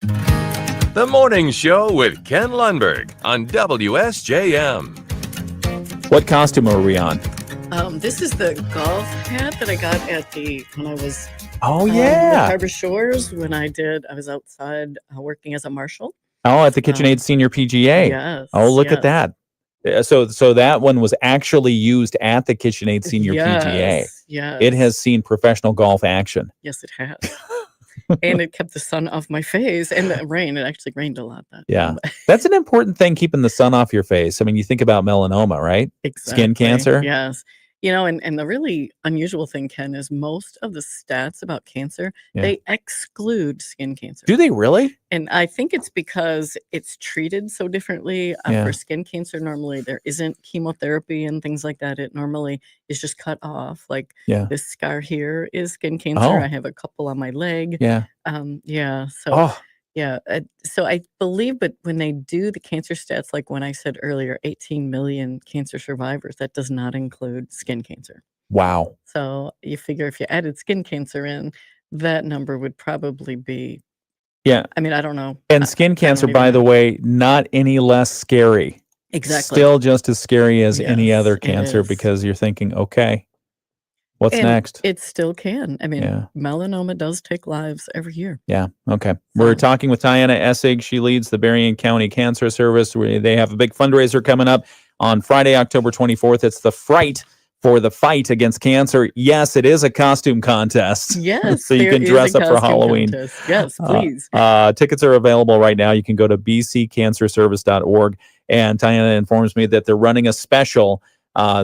The Morning Show with Ken Lundberg on WSJM. What costume are we on? This is the golf hat that I got when I was at Harbor Shores, when I was outside working as a marshal. Oh, at the KitchenAid Senior PGA. Yes. Oh, look at that. So that one was actually used at the KitchenAid Senior PGA. Yes. It has seen professional golf action. Yes, it has. And it kept the sun off my face, and the rain. It actually rained a lot that time. That's an important thing, keeping the sun off your face. I mean, you think about melanoma, right? Exactly. Skin cancer. Yes. And the really unusual thing, Ken, is most of the stats about cancer, they exclude skin cancer. Do they really? And I think it's because it's treated so differently. For skin cancer, normally there isn't chemotherapy and things like that. It normally is just cut off. Like this scar here is skin cancer. I have a couple on my leg. So I believe, but when they do the cancer stats, like when I said earlier, 18 million cancer survivors, that does not include skin cancer. Wow. So you figure if you added skin cancer in, that number would probably be. Yeah. I mean, I don't know. And skin cancer, by the way, not any less scary. Exactly. Still just as scary as any other cancer, because you're thinking, okay, what's next? It still can. I mean, melanoma does take lives every year. Yeah. Okay. We're talking with Tyanna Essig. She leads the Berrien County Cancer Service. They have a big fundraiser coming up on Friday, October 24th. It's the Fright for the fight against cancer. Yes, it is a costume contest. Yes. So you can dress up for Halloween. Contest. Yes, please. Tickets are available right now. You can go to bccancerservice.org. And Tyanna informs me that they're running a special.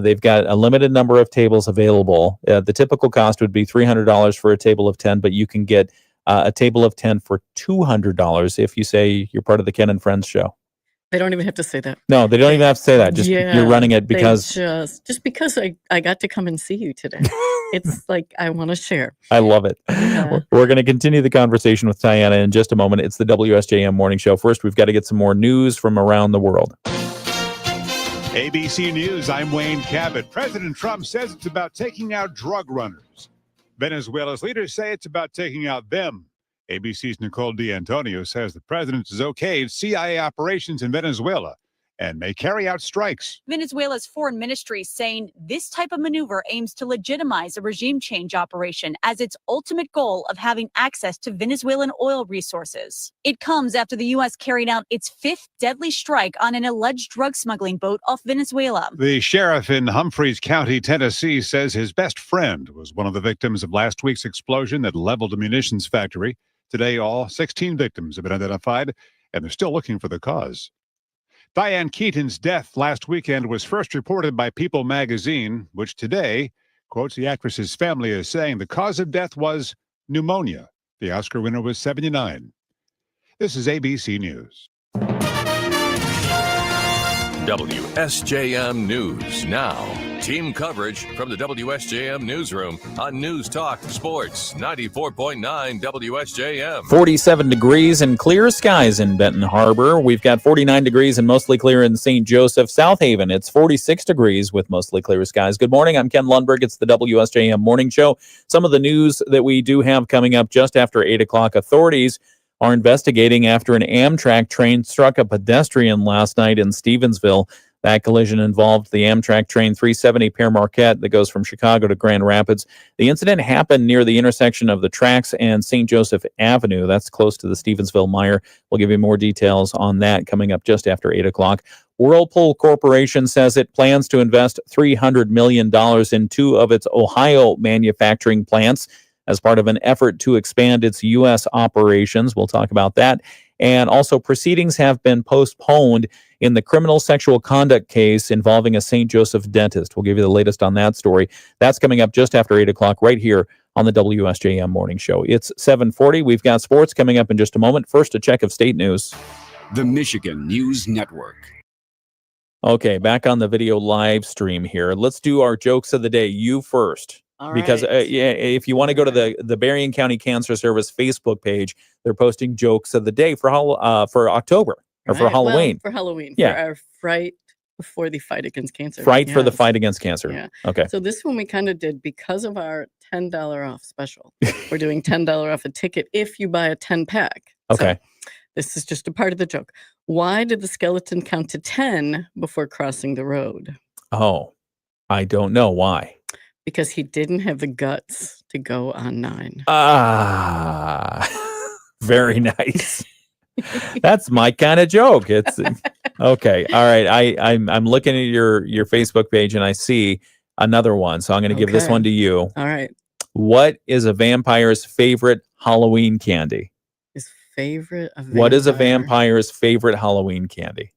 They've got a limited number of tables available. The typical cost would be $300 for a table of 10, but you can get a table of 10 for $200 if you say you're part of the Ken and Friends show. They don't even have to say that. No, they don't even have to say that. Just you're running it because just because I got to come and see you today. It's like I want to share. I love it. We're going to continue the conversation with Tyanna in just a moment. It's the WSJM Morning Show. First, we've got to get some more news from around the world. ABC News, I'm Wayne Cabot. President Trump says it's about taking out drug runners. Venezuela's leaders say it's about taking out them. ABC's Nicole D'Antonio says the president has okayed CIA operations in Venezuela and may carry out strikes. Venezuela's foreign ministry saying this type of maneuver aims to legitimize a regime change operation as its ultimate goal of having access to Venezuelan oil resources. It comes after the U.S. carried out its 5th deadly strike on an alleged drug smuggling boat off Venezuela. The sheriff in Humphreys County, Tennessee, says his best friend was one of the victims of last week's explosion that leveled a munitions factory. Today, all 16 victims have been identified, and they're still looking for the cause. Diane Keaton's death last weekend was first reported by People magazine, which today quotes the actress's family as saying the cause of death was pneumonia. The Oscar winner was 79. This is ABC News. WSJM News now. Team coverage from the WSJM newsroom on News Talk Sports 94.9 WSJM. 47 degrees and clear skies in Benton Harbor. We've got 49 degrees and mostly clear in St. Joseph. South Haven, it's 46 degrees with mostly clear skies. Good morning. I'm Ken Lundberg. It's the WSJM Morning Show. Some of the news that we do have coming up just after 8 o'clock. Authorities are investigating after an Amtrak train struck a pedestrian last night in Stevensville. That collision involved the Amtrak train 370 Pere Marquette that goes from Chicago to Grand Rapids. The incident happened near the intersection of the tracks and St. Joseph Avenue. That's close to the Stevensville Mire. We'll give you more details on that coming up just after 8 o'clock. Whirlpool Corporation says it plans to invest $300 million in two of its Ohio manufacturing plants as part of an effort to expand its U.S. operations. We'll talk about that. And also, proceedings have been postponed in the criminal sexual conduct case involving a St. Joseph dentist. We'll give you the latest on that story. That's coming up just after 8 o'clock right here on the WSJM Morning Show. It's 7:40. We've got sports coming up in just a moment. First, a check of state news. The Michigan News Network. Okay, back on the video live stream here. Let's do our jokes of the day. You first. All Because right. if you want to go to the Berrien County Cancer Service Facebook page, they're posting jokes of the day for October or for Right, well, Halloween. for Halloween. Yeah. For our Fright for the fight against cancer. Fright for the Yes. fight against cancer. Yeah. Okay. So this one we kind of did because of our $10 off special. We're doing $10 off a ticket if you buy a 10-pack. Okay. So this is just a part of the joke. Why did the skeleton count to 10 before crossing the road? Oh, I don't know why. Because he didn't have the guts to go on 9. Ah, very nice. That's my kind of joke. It's okay. All right. I'm looking at your Facebook page and I see another one. So I'm going to give this Okay. one to you. All right. What is a vampire's favorite Halloween candy? His favorite. What is a vampire's favorite Halloween candy?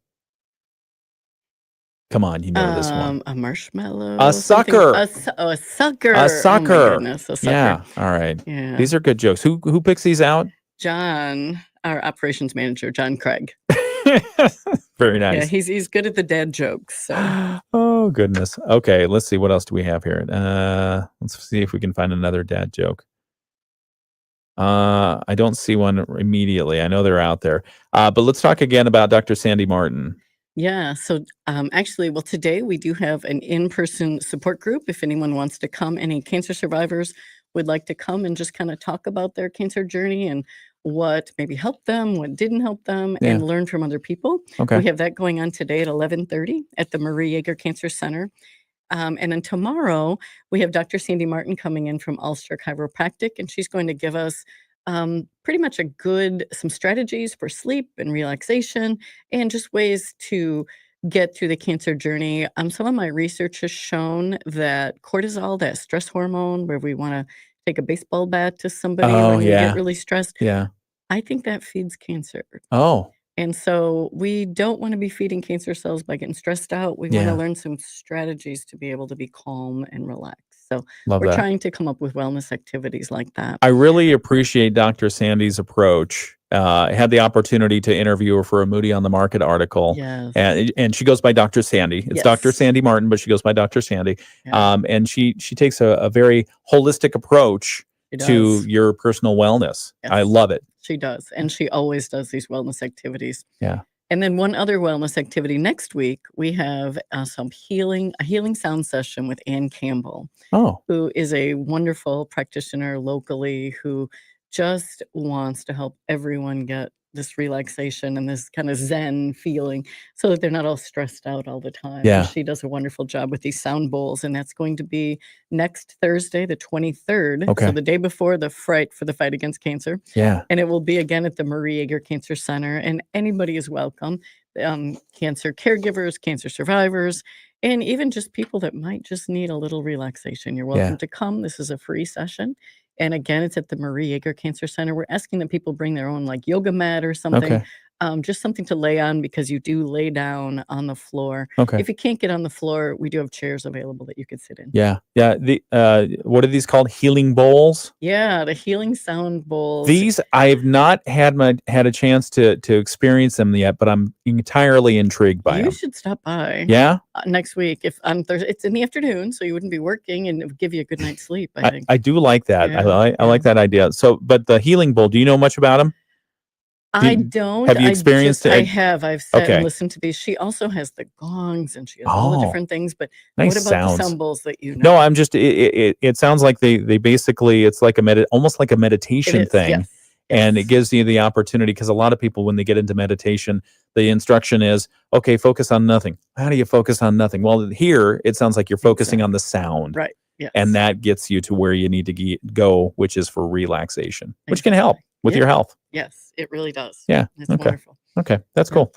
Come on, you know this one. A marshmallow. A something- sucker. A sucker. A Oh my sucker. goodness, a sucker. Yeah. All right. Yeah. These are good jokes. Who picks these out? John, our operations manager, John Craig. Very Yeah, nice. he's good at the dad jokes. So Oh goodness. Okay, let's see what else do we have here. Let's see if we can find another dad joke. I don't see one immediately. I know they're out there. But let's talk again about Dr. Sandy Martin. yeah, so actually, well, today we do have an in-person support group. If anyone wants to come, any cancer survivors would like to come and just kind of talk about their cancer journey and what maybe helped them, what didn't help them, Yeah. and learn from other people. Okay. We have that going on today at 11:30 at the Marie Yeager Cancer Center. And then tomorrow, we have Dr. Sandy Martin coming in from Ulster Chiropractic, and she's going to give us pretty much some strategies for sleep and relaxation and just ways to get through the cancer journey. Some of my research has shown that cortisol, that stress hormone, where we want to take a baseball bat to somebody Oh, when we yeah. get really stressed, Yeah. I think that feeds cancer. Oh, And so we don't want to be feeding cancer cells by getting stressed out. We want Yeah. to learn some strategies to be able to be calm and relaxed. So love we're that. trying to come up with wellness activities like that. I really appreciate Dr. Sandy's approach. I had the opportunity to interview her for a Moody on the Market article. Yes. And she goes by Dr. Sandy. It's Yes. Dr. Sandy Martin, but she goes by Dr. Sandy. Yeah. And she takes a very holistic approach She to does. your personal wellness. I Yes. love it. She does. And she always does these wellness activities. Yeah. And then one other wellness activity next week, we have a healing sound session with Ann Campbell, Oh, who is a wonderful practitioner locally who just wants to help everyone get this relaxation and this kind of zen feeling so that they're not all stressed out all the time. And Yeah. she does a wonderful job with these sound bowls, and that's going to be next Thursday, the 23rd. Okay. So the day before the Fright for the fight against cancer. yeah. And it will be again at the Marie Yeager Cancer Center, and anybody is welcome. Cancer caregivers, cancer survivors, and even just people that might just need a little relaxation. You're welcome Yeah. to come. This is a free session. And again, it's at the Marie Yeager Cancer Center. We're asking that people bring their own like yoga mat or something. Okay. just something to lay on because you do lay down on the floor. Okay. If you can't get on the floor, we do have chairs available that you could sit in. Yeah. The what are these called? Healing bowls? Yeah, the healing sound bowls. These I've not had a chance to experience them yet, but I'm entirely intrigued by You them. should stop by. Yeah. Next week, if on Thursday, it's in the afternoon, so you wouldn't be working, and it would give you a good night's sleep. I think. I do like that. Yeah, I like that idea. So, but the healing bowl, do you know much about them? I don't. Have you experienced it? I have. I've sat Okay. and listened to these. She also has the gongs and she has all the Oh, different things. But nice what about sounds. the sound bowls that you No, know? I'm just it sounds like they basically it's like almost like a It meditation is. thing. Yes. And it Yes. gives you the opportunity because a lot of people when they get into meditation, the instruction is, okay, focus on nothing. How do you focus on nothing? Well, here it sounds like you're focusing on the sound. Right. Yes. And that gets you to where you need to go, which is for relaxation, which can help with your Yeah. health. Yes, it really does. Yeah. It's Okay. wonderful. Okay. That's cool.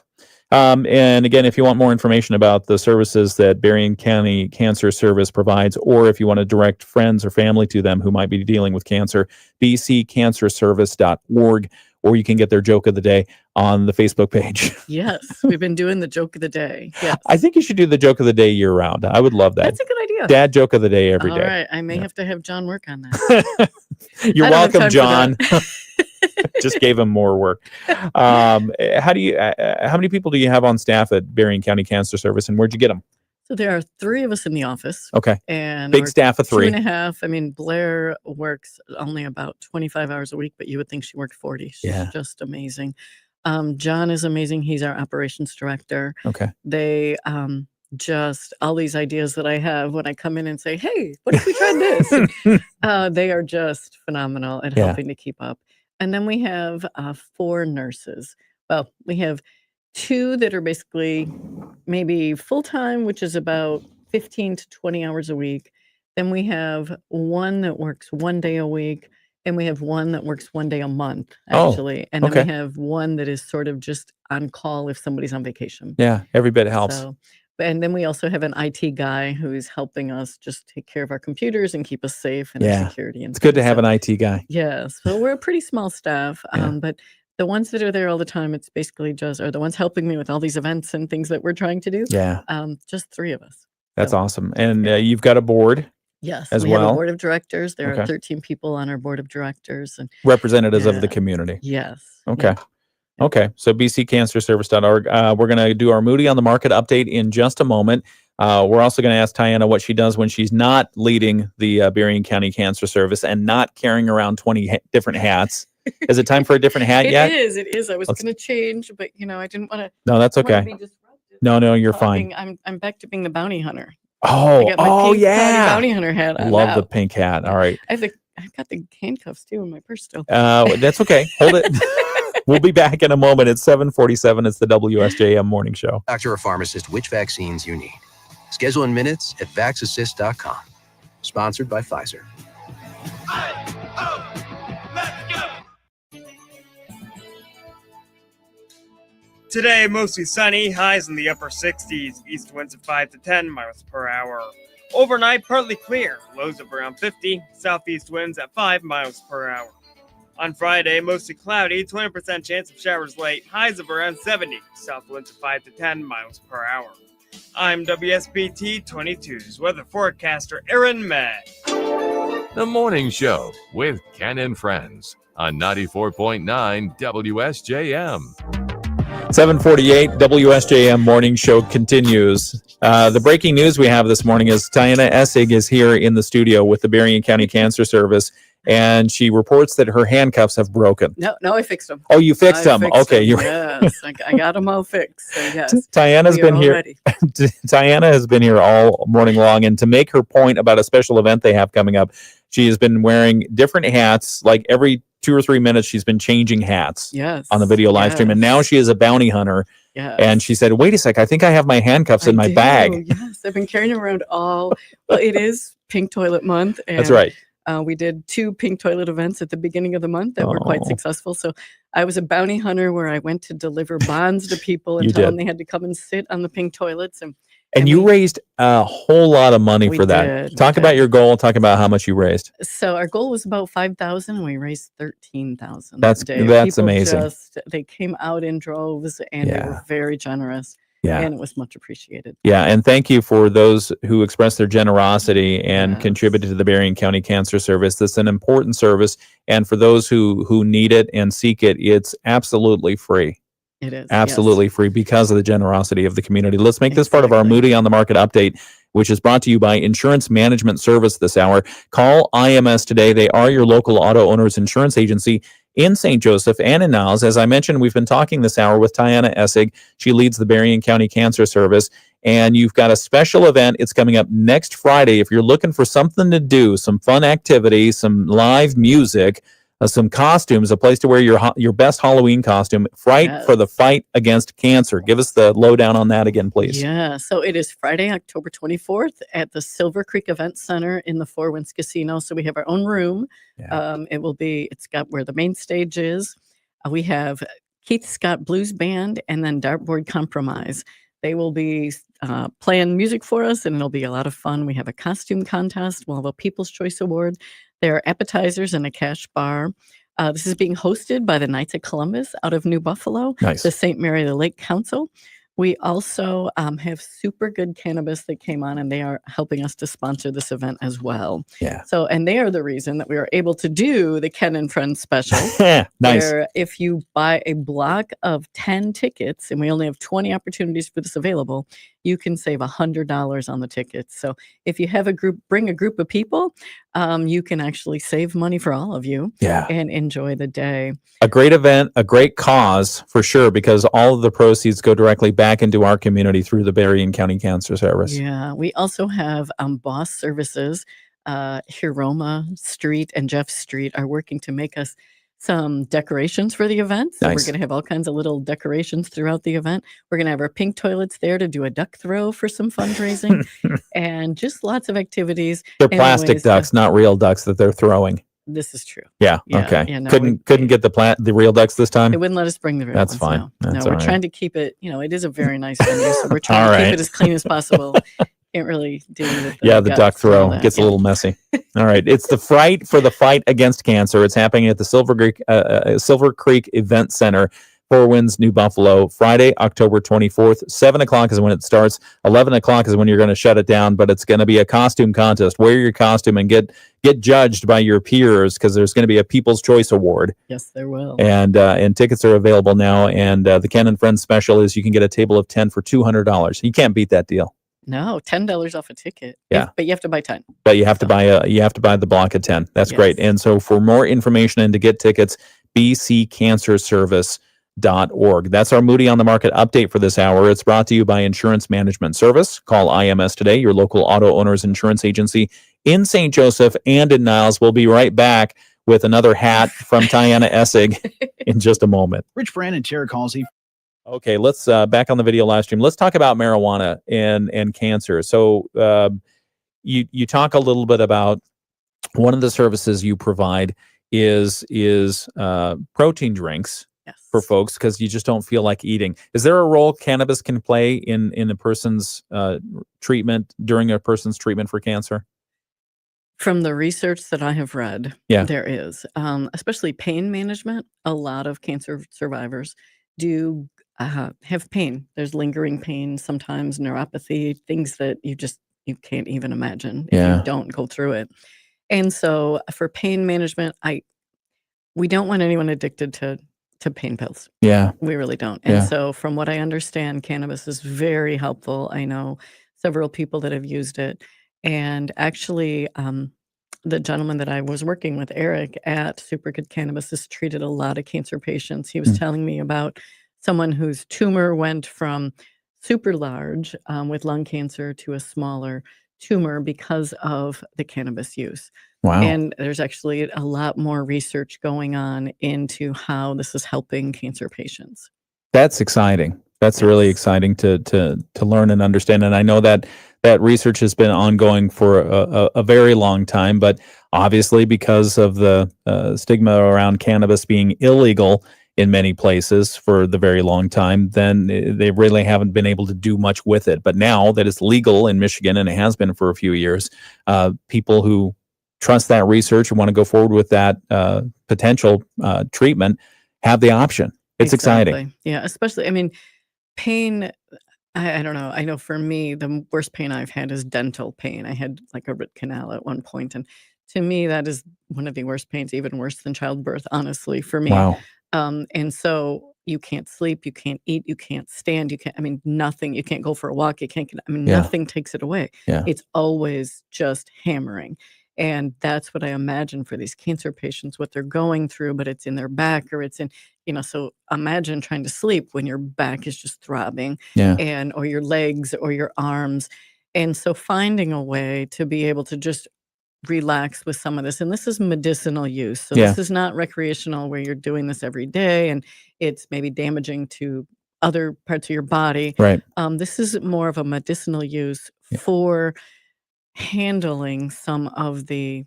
And again, if you want more information about the services that Berrien County Cancer Service provides, or if you want to direct friends or family to them who might be dealing with cancer, bccancerservice.org, or you can get their joke of the day on the Facebook page. Yes, we've been doing the joke of the day. Yes. I think you should do the joke of the day year round. I would love that. That's a good idea. Dad joke of the day every All day. right, I may have to have John work on that. You're I don't have welcome, time John. for that. Just gave him more work. How many people do you have on staff at Berrien County Cancer Service, and where'd you get them? So there are 3 of us in the office. Okay. And Big our staff of 3. 2.5. I mean, Blair works only about 25 hours a week, but you would think she worked 40. She's Yeah. just amazing. John is amazing. He's our operations director. Okay. They just all these ideas that I have when I come in and say, hey, what if we tried this? They are just phenomenal at Yeah. helping to keep up. And then we have 4 nurses. Well, we have 2 that are basically maybe full-time, which is about 15 to 20 hours a week. Then we have 1 that works 1 day a week, and we have 1 that works 1 day a month, Oh, actually. And then okay. we have 1 that is sort of just on call if somebody's on vacation. Yeah, every bit helps. So, and then we also have an IT guy who's helping us just take care of our computers and keep us safe and our Yeah. security. And It's good to things. have So, an IT guy. yes. So we're a pretty small staff, Yeah. but the ones that are there all the time, it's basically just are the ones helping me with all these events and things that we're trying to do. Yeah, Just 3 of us. that's So, awesome. And you've got a board, yes, as we have a well? board of directors. There Okay. are 13 people on our board of directors, and representatives of the yeah, community. yes, Okay. yeah. Okay. So bccancerservice.org. We're going to do our Moody on the Market update in just a moment. We're also going to ask Tyanna what she does when she's not leading the Berrien County Cancer Service and not carrying around 20 different hats. Is it time for a different hat yet? It is. I was Let's- going to change, but I didn't want to. No, that's okay. Be disruptive. No, you're So fine. I'm back to being the bounty hunter. Oh, I got my pink County yeah. bounty hunter hat on Love now. the pink hat. All right. I've got the handcuffs too in my purse still. That's okay. Hold it. We'll be back in a moment. It's 7:47. It's the WSJM Morning Show. Doctor or pharmacist which vaccines you need. Schedule in minutes at vaxassist.com. Sponsored by Pfizer. Today, mostly sunny, highs in the upper 60s, east winds of 5 to 10 miles per hour. Overnight, partly clear, lows of around 50, southeast winds at 5 miles per hour. On Friday, mostly cloudy, 20% chance of showers late, highs of around 70, south winds of 5 to 10 miles per hour. I'm WSBT 22's weather forecaster Aaron May. The Morning Show with Ken and Friends on 94.9 WSJM. 7:48 WSJM Morning Show continues. The breaking news we have this morning is Tyanna Essig is here in the studio with the Berrien County Cancer Service, and she reports that her handcuffs have broken. No, I fixed them. Oh, you fixed them. Okay, you. Yes, I got them all fixed. So yes, Tyanna's we been are all here. ready. Tyanna has been here all morning long, and to make her point about a special event they have coming up, she has been wearing different hats. Like every 2 or 3 minutes, she's been changing hats. Yes, On the video live stream, and now she is a bounty hunter. Yes. And she said, "Wait a sec, I think I have my handcuffs in my do, bag." Yes, I've been carrying around all. Well, it is Pink Toilet Month. And, That's right. We did 2 pink toilet events at the beginning of the month that were quite Oh. successful. So I was a bounty hunter where I went to deliver bonds to people and You tell did. them they had to come and sit on the pink toilets. And And you raised a whole lot of money for that. Talk about your goal. Talk about how much you raised. So our goal was about 5,000, and we raised 13,000. That's People amazing. They came out in droves, and they were very generous. Yeah. And it was much appreciated. Yeah, and thank you for those who expressed their generosity and contributed to the Berrien County Cancer Service. That's an important service, and for those who need it and seek it, it's absolutely free. It is. Absolutely free because of the generosity of the community. Let's make this part of our Moody on the Market update, which is brought to you by Insurance Management Service this hour. Call IMS today. They are your local auto owners insurance agency in St. Joseph and in Niles. As I mentioned, we've been talking this hour with Tyanna Essig. She leads the Berrien County Cancer Service, and you've got a special event. It's coming up next Friday. If you're looking for something to do, some fun activity, some live music, some costumes, a place to wear your best Halloween costume, Fright for the fight against cancer. Give us the lowdown on that again, please. Yeah, so it is Friday, October 24th at the Silver Creek Event Center in the Four Winds Casino. So we have our own room. It's got where the main stage is. We have Keith Scott Blues Band and then Dartboard Compromise. They will be playing music for us, and it'll be a lot of fun. We have a costume contest. We'll have a People's Choice Award. There are appetizers and a cash bar. This is being hosted by the Knights of Columbus out of New Buffalo, the St. Mary of the Lake Council. We also have Super Good Cannabis that came on, and they are helping us to sponsor this event as well. Yeah. So, and they are the reason that we are able to do the Ken and Friends special. Nice. Where if you buy a block of 10 tickets, and we only have 20 opportunities for this available, you can save $100 on the tickets. So if you have bring a group of people, you can actually save money for all of you and enjoy the day. A great event, a great cause for sure, because all of the proceeds go directly back into our community through the Berrien County Cancer Service. Yeah, we also have Boss Services, Hiroma Street and Jeff Street are working to make us some decorations for the event. So we're going to have all kinds of little decorations throughout the event. We're going to have our pink toilets there to do a duck throw for some fundraising and just lots of activities. They're plastic ducks, not real ducks that they're throwing. This is true. Yeah. Okay. Yeah, no, couldn't get the real ducks this time. They wouldn't let us bring the real That's ones, fine. No, That's we're all right. trying to keep it, it is a very nice venue. So we're trying to keep it as clean as possible. Can't really do with the duck throw gets a little messy. All right. It's the Fright for the fight against cancer. It's happening at the Silver Creek Event Center, Four Winds, New Buffalo, Friday, October 24th. 7 o'clock is when it starts. 11 o'clock is when you're going to shut it down, but it's going to be a costume contest. Wear your costume and get judged by your peers, because there's going to be a People's Choice Award. Yes, there will. And tickets are available now. And the Ken and Friends special is you can get a table of 10 for $200. You can't beat that deal. No, $10 off a ticket. Yeah, but you have to buy 10. But you have to buy the block of 10. That's great. And so for more information and to get tickets, bccancerservice.org. That's our Moody on the Market update for this hour. It's brought to you by Insurance Management Service. Call IMS today, your local auto owners insurance agency in St. Joseph and in Niles. We'll be right back with another hat from Tyanna Essig in just a moment. Rich Brandon, Chair Halsey. Okay, let's back on the video live stream. Let's talk about marijuana and cancer. So you talk a little bit about one of the services you provide is protein drinks for folks because you just don't feel like eating. Is there a role cannabis can play in a person's treatment during a person's treatment for cancer? From the research that I have read, there is, especially pain management. A lot of cancer survivors do have pain. There's lingering pain, sometimes neuropathy, things that you can't even imagine if you don't go through it. And so for pain management, we don't want anyone addicted to pain pills. Yeah. We really don't. And so from what I understand, cannabis is very helpful. I know several people that have used it. And actually, the gentleman that I was working with, Eric, at Super Good Cannabis, has treated a lot of cancer patients. He was telling me about someone whose tumor went from super large with lung cancer to a smaller tumor because of the cannabis use. Wow. And there's actually a lot more research going on into how this is helping cancer patients. That's exciting. That's really exciting to learn and understand. And I know that research has been ongoing for a very long time, but obviously because of the stigma around cannabis being illegal in many places for the very long time, then they really haven't been able to do much with it. But now that it's legal in Michigan, and it has been for a few years, people who trust that research and want to go forward with that potential treatment have the option. It's exciting. Yeah, especially, I mean, pain, I don't know. I know for me, the worst pain I've had is dental pain. I had like a root canal at one point, and to me, that is one of the worst pains, even worse than childbirth, honestly, for me. Wow. And so you can't sleep, you can't eat, you can't stand, I mean, nothing. You can't go for a walk, you can't, Yeah. nothing takes it away. Yeah. It's always just hammering. And that's what I imagine for these cancer patients, what they're going through, but it's in their back or it's in, so imagine trying to sleep when your back is just throbbing Yeah. or your legs or your arms. And so finding a way to be able to just relax with some of this. And this is medicinal use. So Yeah. this is not recreational where you're doing this every day and it's maybe damaging to other parts of your body. Right. This is more of a medicinal use Yeah. for handling some of the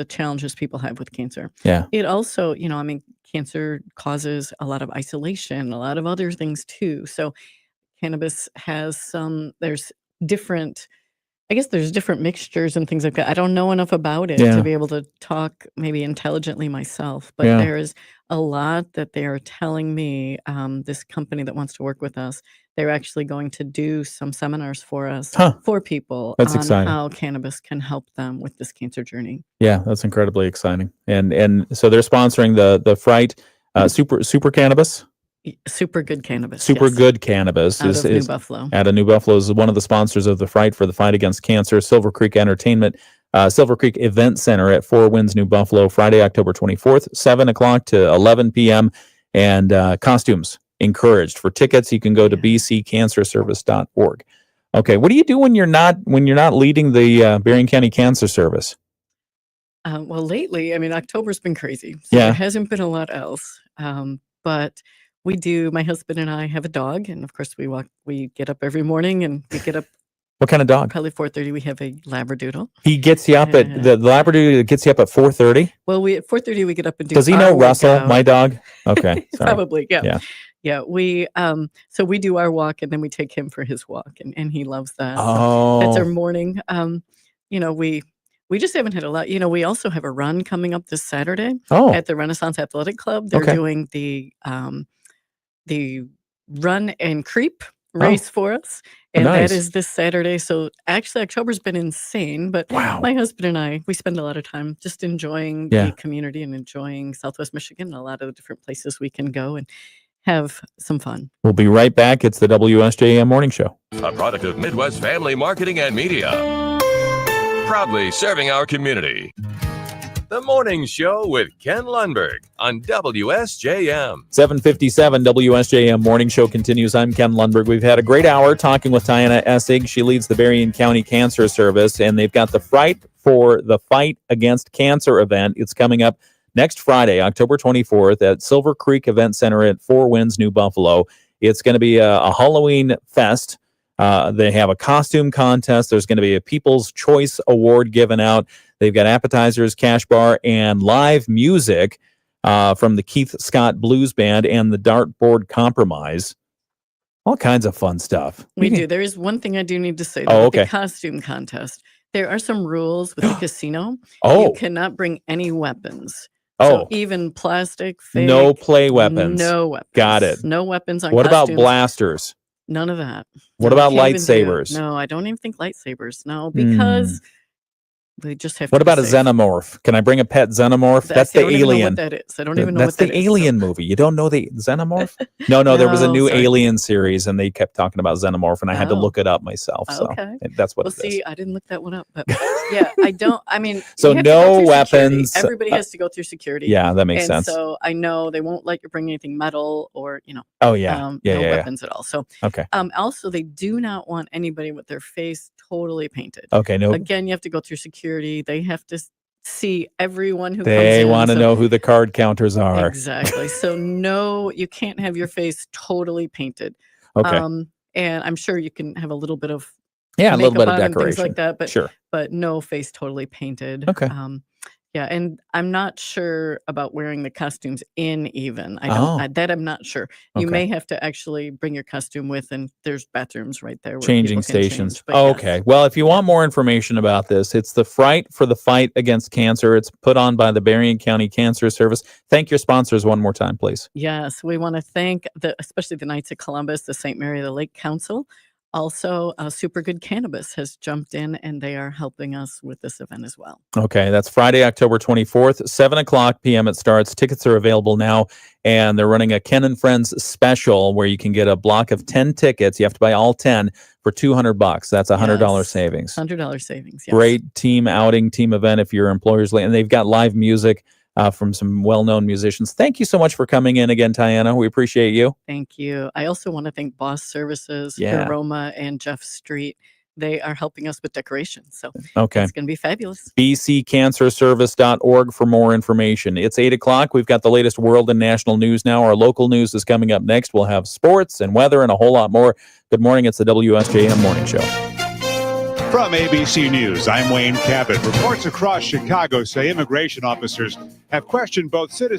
challenges people have with cancer. Yeah. It also, cancer causes a lot of isolation, a lot of other things too. So cannabis has there's different mixtures and things like that. I don't know enough about it Yeah. to be able to talk maybe intelligently myself, but Yeah. there is a lot that they are telling me. This company that wants to work with us, they're actually going to do some seminars for us, Huh. for people That's on exciting. how cannabis can help them with this cancer journey. Yeah, that's incredibly exciting. And so they're sponsoring the Fright super cannabis. Super good cannabis. Super yes. good cannabis Out of New Buffalo. Out of New Buffalo is one of the sponsors of the Fright for the fight against cancer. Silver Creek Entertainment, Silver Creek Event Center at Four Winds, New Buffalo, Friday, October 24th, 7 o'clock to 11 p.m. And costumes encouraged. For tickets, you can go to bccancerservice.org. Okay, what do you do when you're not leading the Berrien County Cancer Service? Well, lately, October's been crazy. So Yeah. there hasn't been a lot else. But we do, my husband and I have a dog. And of course, we get up every morning and we get up What kind of dog? probably 4:30. We have a Labradoodle. He gets you up at the Labradoodle gets you up at 4:30. Well, at 4:30, we get up and do Does he our know Russell, workout. my dog? Okay, sorry. Probably, yeah. Yeah. Yeah, we so we do our walk and then we take him for his walk and he loves that. So Oh, that's our morning. We just haven't had a lot. We also have a run coming up this Saturday at the Renaissance Athletic Club. They're Okay. doing the run and creep race for us. And Nice. that is this Saturday. So actually October's been insane, but Wow. my husband and I, we spend a lot of time just enjoying Yeah. the community and enjoying Southwest Michigan and a lot of the different places we can go and have some fun. We'll be right back. It's the WSJM Morning Show. A product of Midwest Family Marketing and Media. Proudly serving our community. The Morning Show with Ken Lundberg on WSJM. 7:57 WSJM Morning Show continues. I'm Ken Lundberg. We've had a great hour talking with Tyanna Essig. She leads the Berrien County Cancer Service, and they've got the Fright for the Fight Against Cancer event. It's coming up next Friday, October 24th at Silver Creek Event Center at Four Winds, New Buffalo. It's going to be a Halloween fest. They have a costume contest. There's going to be a People's Choice Award given out. They've got appetizers, cash bar, and live music from the Keith Scott Blues Band and the Dartboard Compromise. All kinds of fun stuff. We do. There is one thing I do need to say. Oh, With okay. the costume contest, there are some rules with the casino. Oh. You cannot bring any weapons. Oh. So even plastic, fake. No play weapons. No weapons. Got it. No weapons on What about costumes. blasters? None of that. What No, about can't even do- lightsabers? No, I don't even think lightsabers. No, because they just have to What be about a safe. xenomorph? Can I bring a pet xenomorph? That's I the don't even know alien. what that is. I don't even know That's what that the is. Alien movie. You don't know the xenomorph? No, there was a No, new sorry. Alien series, and they kept talking about xenomorph, and I had to Oh. look it up myself. So Okay. that's what Well, it is. see, I didn't look that one up, but yeah, I don't. I mean, So you have to no go through security. weapons, Everybody has to go through security. Yeah, that makes and sense. So I know they won't let you bring anything metal or Oh yeah, no yeah. weapons at all. So Okay, also they do not want anybody with their face totally painted. okay. No, Again, you have to go through security. They have to see everyone who comes they in. want to so- know who the card counters are. Exactly. So no, you can't have your face totally painted. Okay, And I'm sure you can have a little bit of yeah, a little makeup bit of on and things decoration. like that, but Sure. but no face totally painted. Okay. Yeah, and I'm not sure about wearing the costumes in even. I don't that I'm not sure. You Okay. may have to actually bring your costume with, and there's bathrooms right there where Changing people can stations. change. But yes. Okay. Well, if you want more information about this, it's the Fright for the Fight Against Cancer. It's put on by the Berrien County Cancer Service. Thank your sponsors one more time, please. Yes, we want to thank especially the Knights of Columbus, the St. Mary of the Lake Council. Also, Super Good Cannabis has jumped in, and they are helping us with this event as well. Okay, that's Friday, October 24th, 7:00 p.m. it starts. Tickets are available now, and they're running a Ken and Friends special where you can get a block of 10 tickets. You have to buy all 10 for $200. That's $100 savings. $100 savings, yes. Great team outing, team event if your employer's late. And they've got live music from some well-known musicians. Thank you so much for coming in again, Tyanna. We appreciate you. Thank you. I also want to thank Boss Services, Aroma, and Jeff Street. They are helping us with decorations. So it's going to be fabulous. bccancerservice.org for more information. It's 8:00. We've got the latest world and national news now. Our local news is coming up next. We'll have sports and weather and a whole lot more. Good morning. It's the WSJM Morning Show. From ABC News, I'm Wayne Cabot. Reports across Chicago say immigration officers have questioned both citizens